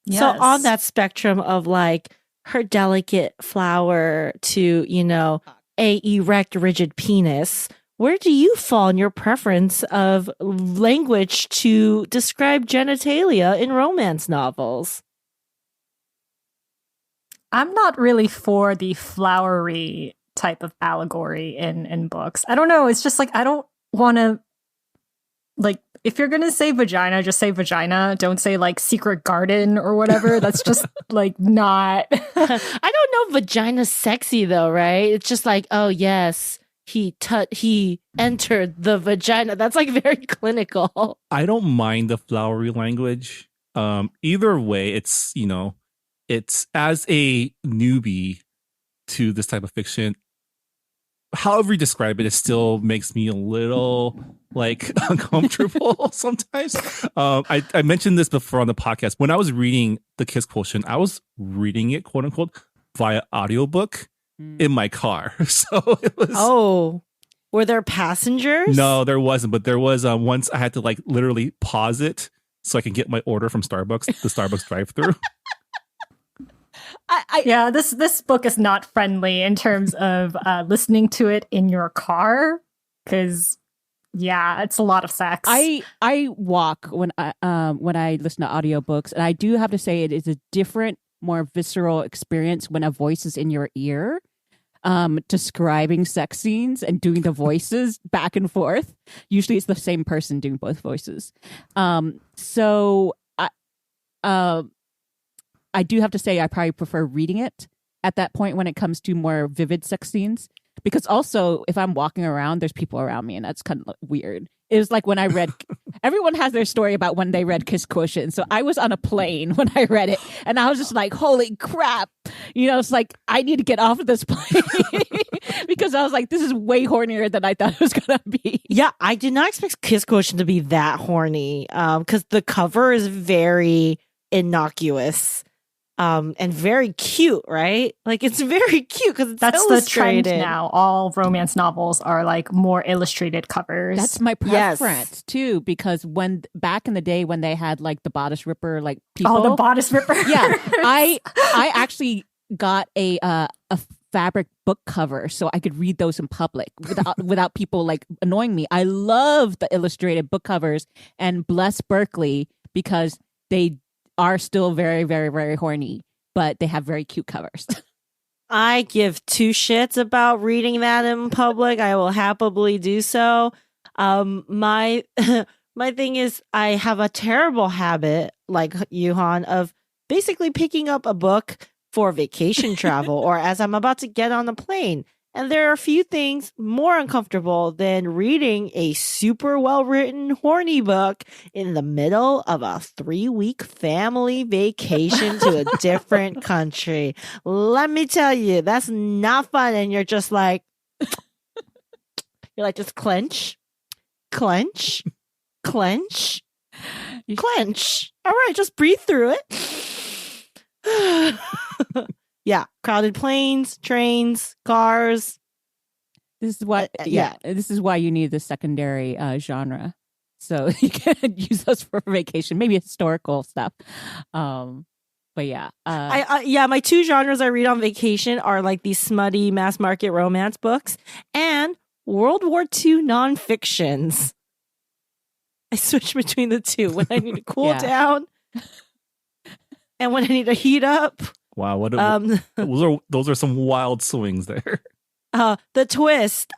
Yes. So on that spectrum of like her delicate flower to, you know, a erect, rigid penis, where do you fall in your preference of language to describe genitalia in romance novels? I'm not really for the flowery type of allegory in books. I don't know. It's just like, I don't want to, like, if you're going to say vagina, just say vagina. Don't say like secret garden or whatever. That's just like not. I don't know vagina's sexy though, right? It's just like, oh yes, he entered the vagina. That's like very clinical. I don't mind the flowery language. Either way, it's, you know, it's as a newbie to this type of fiction, however you describe it, it still makes me a little like uncomfortable sometimes. I mentioned this before on the podcast. When I was reading The Kiss Quotient, I was reading it, quote unquote, via audiobook in my car. So it was. Oh, were there passengers? No, there wasn't. But there was once I had to like literally pause it so I can get my order from Starbucks, the Starbucks drive-thru. Yeah, this book is not friendly in terms of listening to it in your car, because yeah, it's a lot of sex. I walk when I listen to audiobooks, and I do have to say it is a different, more visceral experience when a voice is in your ear, describing sex scenes and doing the voices back and forth. Usually it's the same person doing both voices. So I do have to say I probably prefer reading it at that point when it comes to more vivid sex scenes. Because also, if I'm walking around, there's people around me, and that's kind of weird. It was like when I read, everyone has their story about when they read Kiss Quotient. So I was on a plane when I read it, and I was just like, holy crap. You know, it's like, I need to get off of this plane. Because I was like, this is way hornier than I thought it was going to be. Yeah, I did not expect Kiss Quotient to be that horny. Because the cover is very innocuous. And very cute, right? Like it's very cute because it's That's illustrated. the trend now. All romance novels are like more illustrated covers. That's my preference too, because when back in the day when they had like the bodice ripper, like people, the bodice ripper. Yeah, I actually got a fabric book cover so I could read those in public without people like annoying me. I love the illustrated book covers, and bless Berkeley because they are still very, very, very horny, but they have very cute covers. I give 2 shits about reading that in public. I will happily do so. My thing is I have a terrible habit, like you, Han, of basically picking up a book for vacation travel or as I'm about to get on a plane. And there are a few things more uncomfortable than reading a super well-written horny book in the middle of a 3-week family vacation to a different country. Let me tell you, that's not fun. And you're just like, just clench, clench, clench, clench. All right, just breathe through it. Yeah, crowded planes, trains, cars. This is why, this is why you need the secondary genre, so you can use those for vacation, maybe historical stuff. But yeah, my 2 genres I read on vacation are like these smutty mass market romance books and World War II nonfictions. I switch between the two when I need to cool Yeah. down and when I need to heat up. Wow, what Um, those are some wild swings there. the twist.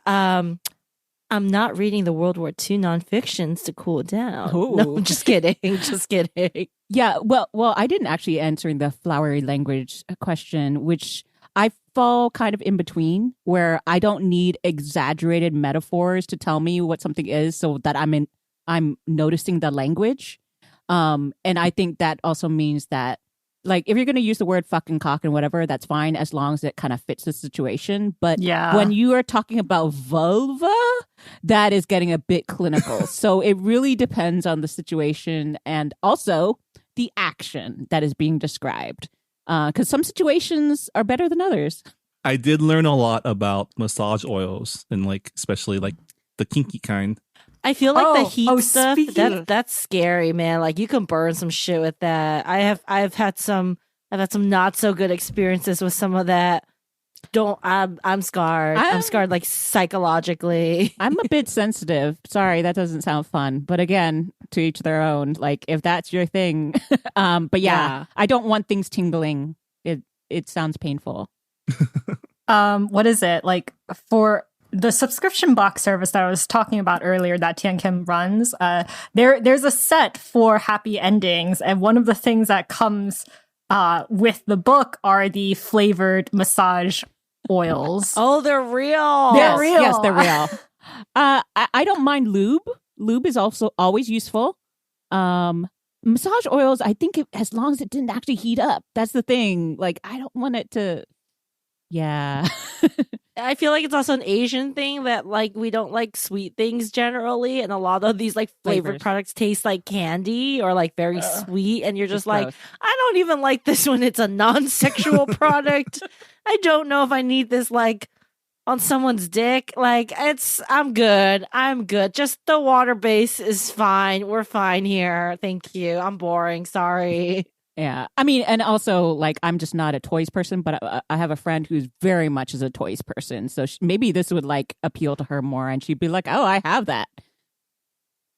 I'm not reading the World War II nonfictions to cool down. No, Ooh. just kidding. Just kidding. Yeah, well, I didn't actually answer the flowery language question, which I fall kind of in between, where I don't need exaggerated metaphors to tell me what something is, so that I'm noticing the language. And I think that also means that, like, if you're going to use the word fucking cock and whatever, that's fine as long as it kind of fits the situation. But Yeah. when you are talking about vulva, that is getting a bit clinical. So it really depends on the situation and also the action that is being described. Because some situations are better than others. I did learn a lot about massage oils and like especially like the kinky kind. I feel like the Oh, heat stuff speaking- that's scary, man. Like you can burn some shit with that. I've had some not so good experiences with some of that. I'm scarred. I'm scarred like psychologically. I'm a bit sensitive. Sorry, that doesn't sound fun. But again, to each their own. Like if that's your thing. But yeah, I don't want things tingling. It sounds painful. What is it? Like for the subscription box service that I was talking about earlier that Thien-Kim runs, there's a set for happy endings. And one of the things that comes with the book are the flavored massage oils. Oh, they're real. They're real. Yes, they're real. I don't mind lube. Lube is also always useful. Massage oils, I think as long as it didn't actually heat up. That's the thing. Like, I don't want it to... Yeah. I feel like it's also an Asian thing that like we don't like sweet things generally, and a lot of these like flavored Flavors. products taste like candy or like very sweet, and you're just It's like, gross. I don't even like this when it's a non-sexual product. I don't know if I need this like on someone's dick. Like I'm good. Just the water base is fine. We're fine here. Thank you. I'm boring. Sorry. Yeah. I mean, and also, like, I'm just not a toys person, but I have a friend who's very much is a toys person. So maybe this would, like, appeal to her more. And she'd be like, oh, I have that.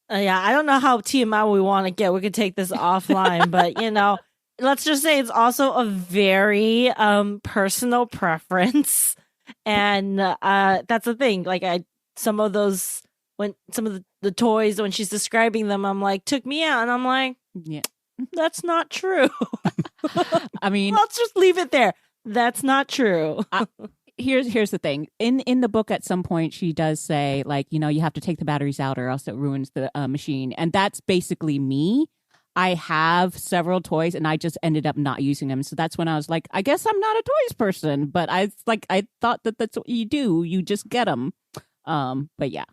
Yeah, I don't know how TMI we want to get. We could take this offline, but, you know, let's just say it's also a very personal preference. And that's the thing. Like, some of those, when some of the toys, when she's describing them, I'm like, took me out. And I'm like, Yeah. that's not true. I mean, Let's just leave it there. That's not true. here's the thing. In the book, at some point, she does say, like, you know, you have to take the batteries out or else it ruins the machine. And that's basically me. I have several toys and I just ended up not using them. So that's when I was like, I guess I'm not a toys person. But I thought that that's what you do. You just get them. But yeah.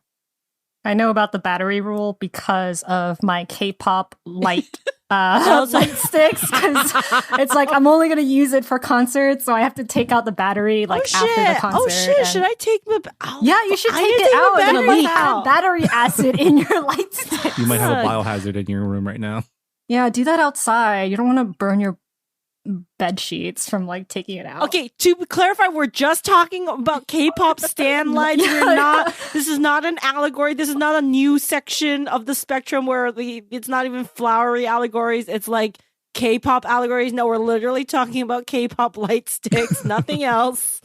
I know about the battery rule because of my K-pop light light sticks, because it's like I'm only going to use it for concerts, so I have to take out the battery like after the concert. Oh shit! and- Should I take the? Yeah, you should I take need to it take the out and batteries leak out. battery acid in your light stick. You might have a biohazard in your room right now. Yeah, do that outside. You don't want to burn your bed sheets from like taking it out. Okay, to clarify, we're just talking about K-pop stan lights. We're not. This is not an allegory. This is not a new section of the spectrum where it's not even flowery allegories. It's like K-pop allegories. No, we're literally talking about K-pop light sticks. Nothing else.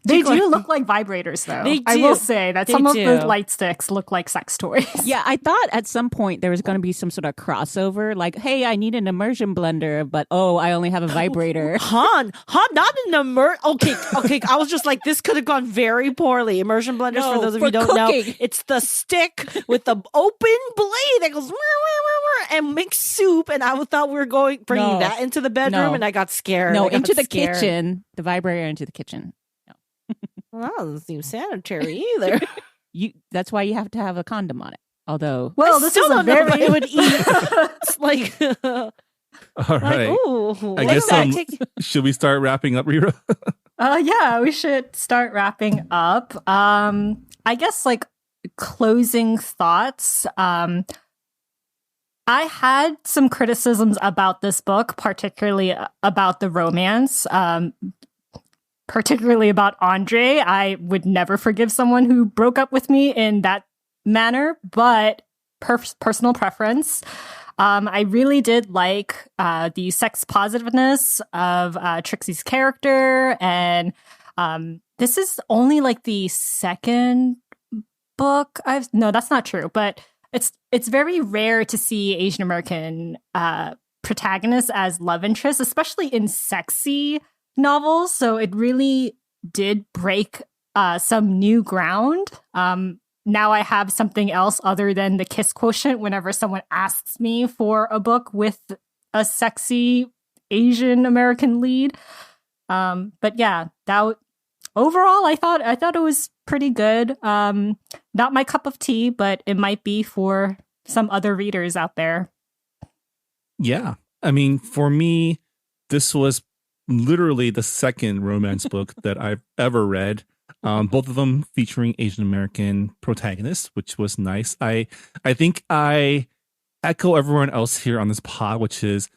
They do look like vibrators, though. They I do. will say that They some of do. the light sticks look like sex toys. Yeah, I thought at some point there was going to be some sort of crossover. Like, hey, I need an immersion blender, but oh, I only have a vibrator. Han, not an Okay. I was just like, this could have gone very poorly. Immersion blenders, No, for those of for you who don't know, cooking. it's the stick with the open blade that goes and makes soup. And I thought we were bringing No. that into the bedroom, No. and I got scared. No, I got into the scared. kitchen. The vibrator into the kitchen. Well, that doesn't seem sanitary either. That's why you have to have a condom on it. Although, Well, I this still is a don't know if very I would eat. It's like, All right. ooh, I what guess did I take? should we start wrapping up, Rira? yeah, we should start wrapping up. I guess like closing thoughts. I had some criticisms about this book, particularly about the romance. Particularly about Andre. I would never forgive someone who broke up with me in that manner, but personal preference. I really did like the sex positiveness of Trixie's character, and this is only like the second book no, that's not true, but it's very rare to see Asian American protagonists as love interests, especially in sexy novels. So it really did break some new ground. Now I have something else other than the kiss quotient whenever someone asks me for a book with a sexy Asian American lead. But yeah, overall, I thought it was pretty good. Not my cup of tea, but it might be for some other readers out there. Yeah. I mean, for me, this was literally the second romance book that I've ever read. Both of them featuring Asian American protagonists, which was nice. I think I echo everyone else here on this pod, which is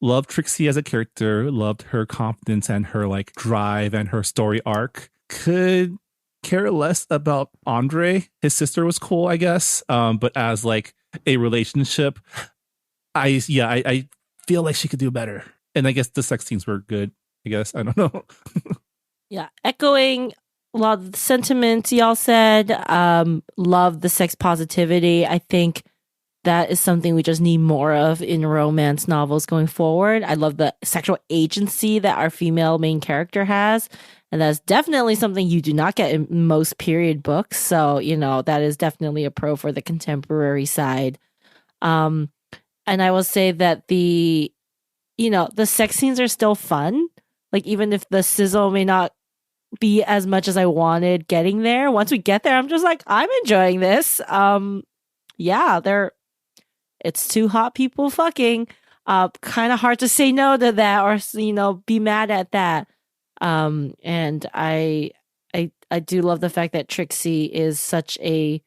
loved Trixie as a character, loved her confidence and her like drive and her story arc. Could care less about Andre. His sister was cool, I guess. But as like a relationship, I feel like she could do better. And I guess the sex scenes were good. I guess I don't know. Yeah, echoing a lot of the sentiments y'all said. Love the sex positivity. I think that is something we just need more of in romance novels going forward. I love the sexual agency that our female main character has. And that's definitely something you do not get in most period books. So, that is definitely a pro for the contemporary side. And I will say that the sex scenes are still fun. Like, even if the sizzle may not be as much as I wanted getting there, once we get there, I'm just like, I'm enjoying this. It's two hot people fucking. Kind of hard to say no to that or, be mad at that. And I do love the fact that Trixie is such a,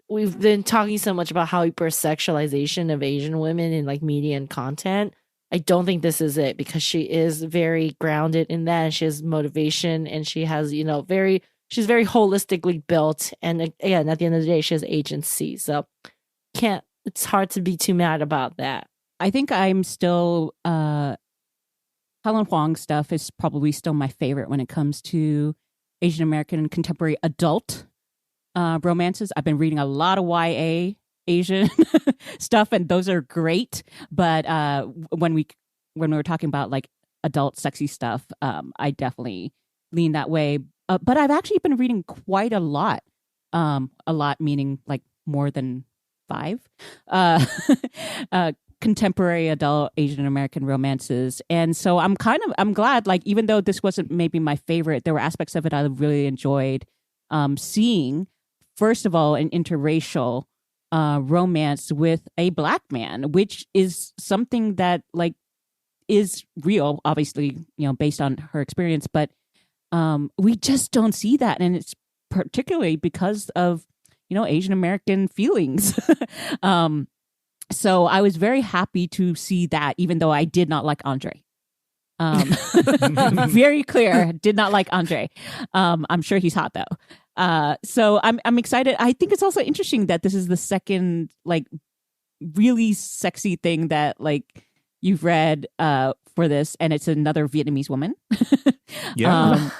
we've been talking so much about hypersexualization of Asian women in like media and content. I don't think this is it, because she is very grounded in that, and she has motivation, and she has, she's very holistically built. And again, at the end of the day, she has agency. So it's hard to be too mad about that. I think I'm still, Helen Huang stuff is probably still my favorite when it comes to Asian American contemporary adult romances. I've been reading a lot of YA Asian stuff, and those are great. But when we were talking about like adult sexy stuff, I definitely lean that way. But I've actually been reading quite a lot. A lot meaning like more than 5 contemporary adult Asian American romances. And so I'm glad, like, even though this wasn't maybe my favorite, there were aspects of it I really enjoyed seeing. First of all, an interracial romance with a Black man, which is something that like is real, obviously, based on her experience, but we just don't see that. And it's particularly because of, Asian American feelings. So I was very happy to see that, even though I did not like Andre. Very clear, did not like Andre. I'm sure he's hot though. So I'm excited. I think it's also interesting that this is the second like really sexy thing that like you've read for this, and it's another Vietnamese woman. Yeah.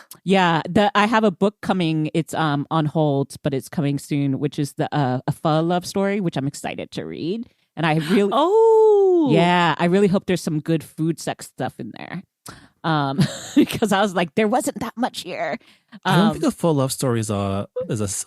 I have a book coming. It's on hold, but it's coming soon, which is the a pho love story, which I'm excited to read. And I really, I really hope there's some good food sex stuff in there. Because I was like, there wasn't that much here. I don't think a full love story is a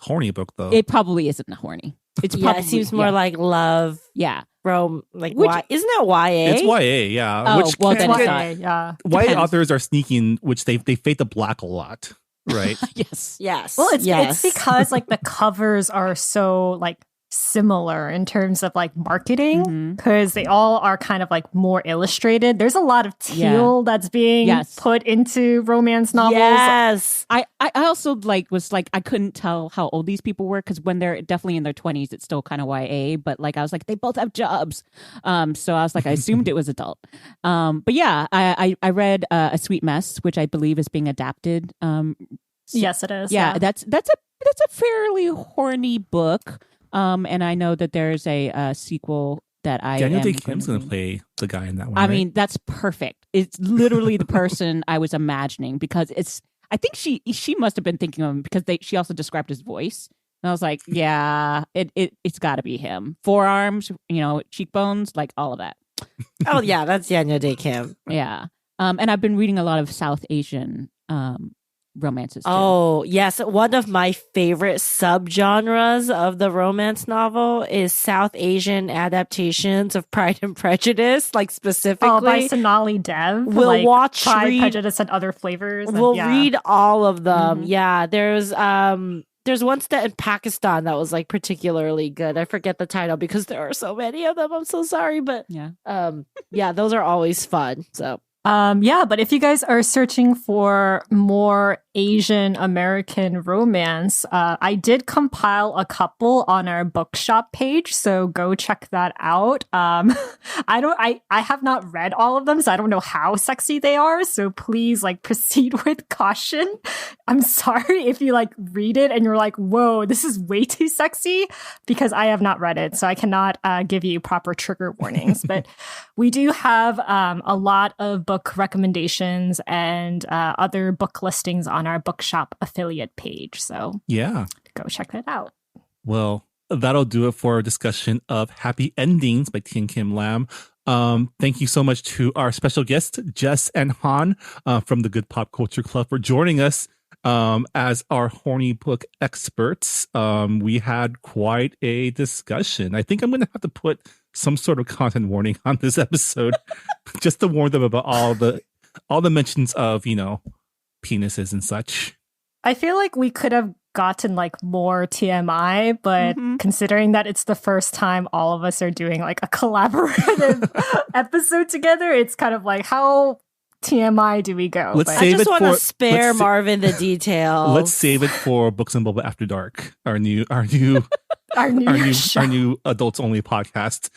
horny book though. It probably isn't horny. It's probably, it seems more like love. Yeah. Isn't that YA? It's YA, yeah. Oh, which well, then it's not. Yeah. YA authors are sneaking, which they fade to black a lot, right? Yes. Well, it's because like the covers are so like similar in terms of like marketing, because they all are kind of like more illustrated. There's a lot of teal that's being put into romance novels. Yes. I also was like I couldn't tell how old these people were, because when they're definitely in their 20s, it's still kind of YA, but like I was like, they both have jobs. So I was like, I assumed it was adult. But yeah, I read A Sweet Mess, which I believe is being adapted. Yes, it is. Yeah, that's a fairly horny book. And I know that there's a sequel that Daniel am Day-Kim's going to reading. play the guy in that one. I right? mean, that's perfect. It's literally the person I was imagining because I think she must have been thinking of him because she also described his voice. And I was like, yeah, it's got to be him. Forearms, cheekbones, like all of that. Oh yeah, that's Daniel Day-Kim. Yeah. And I've been reading a lot of South Asian romances too. Oh, yes. One of my favorite subgenres of the romance novel is South Asian adaptations of Pride and Prejudice, like specifically. Oh, by Sonali Dev. We'll like watch, Pride, read- Prejudice, and Other Flavors. And, We'll yeah. read all of them. Mhm. Yeah, there's one set in Pakistan that was like particularly good. I forget the title because there are so many of them. I'm so sorry, but Yeah. yeah, those are always fun. So Yeah, but if you guys are searching for more Asian American romance, I did compile a couple on our bookshop page, so go check that out. I have not read all of them, so I don't know how sexy they are. So please, proceed with caution. I'm sorry if you read it and you're like, "Whoa, this is way too sexy," because I have not read it, so I cannot give you proper trigger warnings. But we do have a lot of book recommendations and other book listings on our bookshop affiliate page. So yeah. go check that out. Well, that'll do it for our discussion of Happy Endings by Thien-Kim Lam. Thank you so much to our special guests, Jess and Han from the Good Pop Culture Club for joining us as our horny book experts. We had quite a discussion. I think I'm going to have to put some sort of content warning on this episode just to warn them about all the mentions of, penises and such. I feel like we could have gotten more TMI, but considering that it's the first time all of us are doing a collaborative episode together, it's kind of how TMI do we go? Let's But- save I just it want to for- spare let's sa- Marvin the details. Let's save it for Books and Boba After Dark, our new our new show. our new adults only podcast.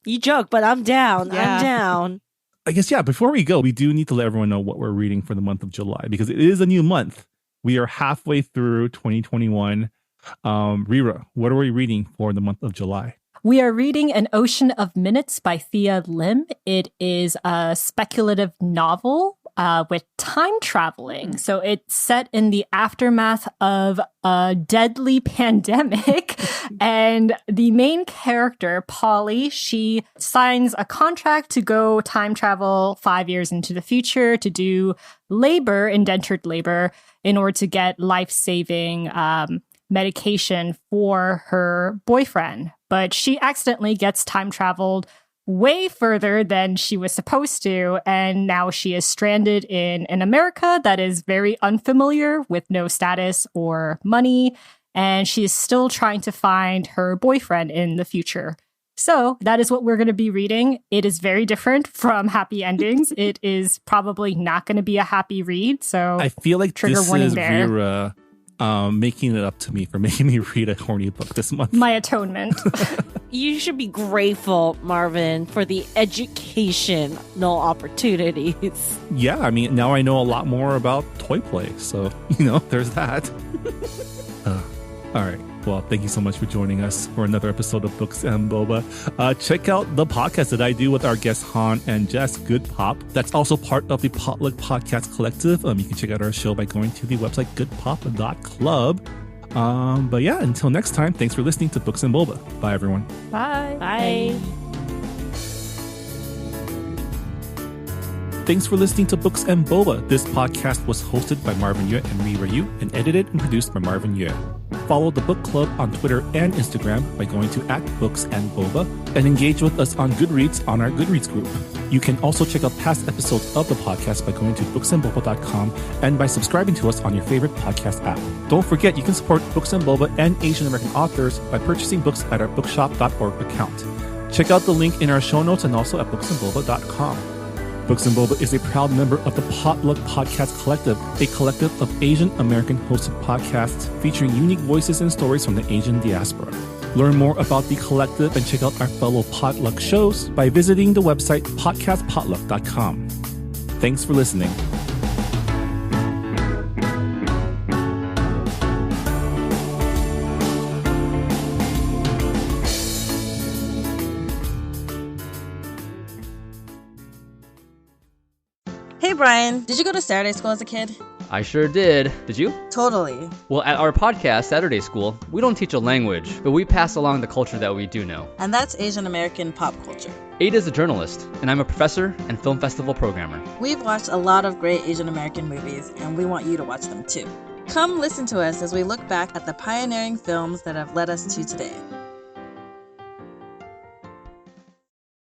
You joke, but I'm down. Yeah. I'm down. I guess, yeah, before we go, we do need to let everyone know what we're reading for the month of July because it is a new month. We are halfway through 2021. Rira, what are we reading for the month of July? We are reading An Ocean of Minutes by Thien-Kim. It is a speculative novel with time traveling. So it's set in the aftermath of a deadly pandemic. And the main character, Polly, she signs a contract to go time travel 5 years into the future to do indentured labor, in order to get life-saving medication for her boyfriend. But she accidentally gets time traveled way further than she was supposed to, and now she is stranded in an America that is very unfamiliar with no status or money, and she is still trying to find her boyfriend in the future. So that is what we're going to be reading. It is very different from Happy Endings. It is probably not going to be a happy read. So I feel like Trigger this warning is there. Rira making it up to me for making me read a horny book this month. my atonement. You should be grateful, Marvin, for the educational opportunities. Yeah, I mean, now I know a lot more about toy play. So, there's that. All right. Well, thank you so much for joining us for another episode of Books and Boba. Check out the podcast that I do with our guests Han and Jess, Good Pop. That's also part of the Potluck Podcast Collective. You can check out our show by going to the website goodpop.club. But yeah, until next time, thanks for listening to Books and Boba. Bye, everyone. Bye. Bye. Thanks for listening to Books and Boba. This podcast was hosted by Marvin Yue and Rira Yu and edited and produced by Marvin Yue. Follow the book club on Twitter and Instagram by going to @BooksandBoba and engage with us on Goodreads on our Goodreads group. You can also check out past episodes of the podcast by going to booksandboba.com and by subscribing to us on your favorite podcast app. Don't forget, you can support Books and Boba and Asian American authors by purchasing books at our bookshop.org account. Check out the link in our show notes and also at booksandboba.com. Books and Boba is a proud member of the Potluck Podcast Collective, a collective of Asian American hosted podcasts featuring unique voices and stories from the Asian diaspora. Learn more about the collective and check out our fellow Potluck shows by visiting the website podcastpotluck.com. Thanks for listening. Hey Brian, did you go to Saturday school as a kid? I sure did. Did you? Totally. Well, at our podcast, Saturday School, we don't teach a language, but we pass along the culture that we do know. And that's Asian American pop culture. Ada's a journalist, and I'm a professor and film festival programmer. We've watched a lot of great Asian American movies, and we want you to watch them too. Come listen to us as we look back at the pioneering films that have led us to today.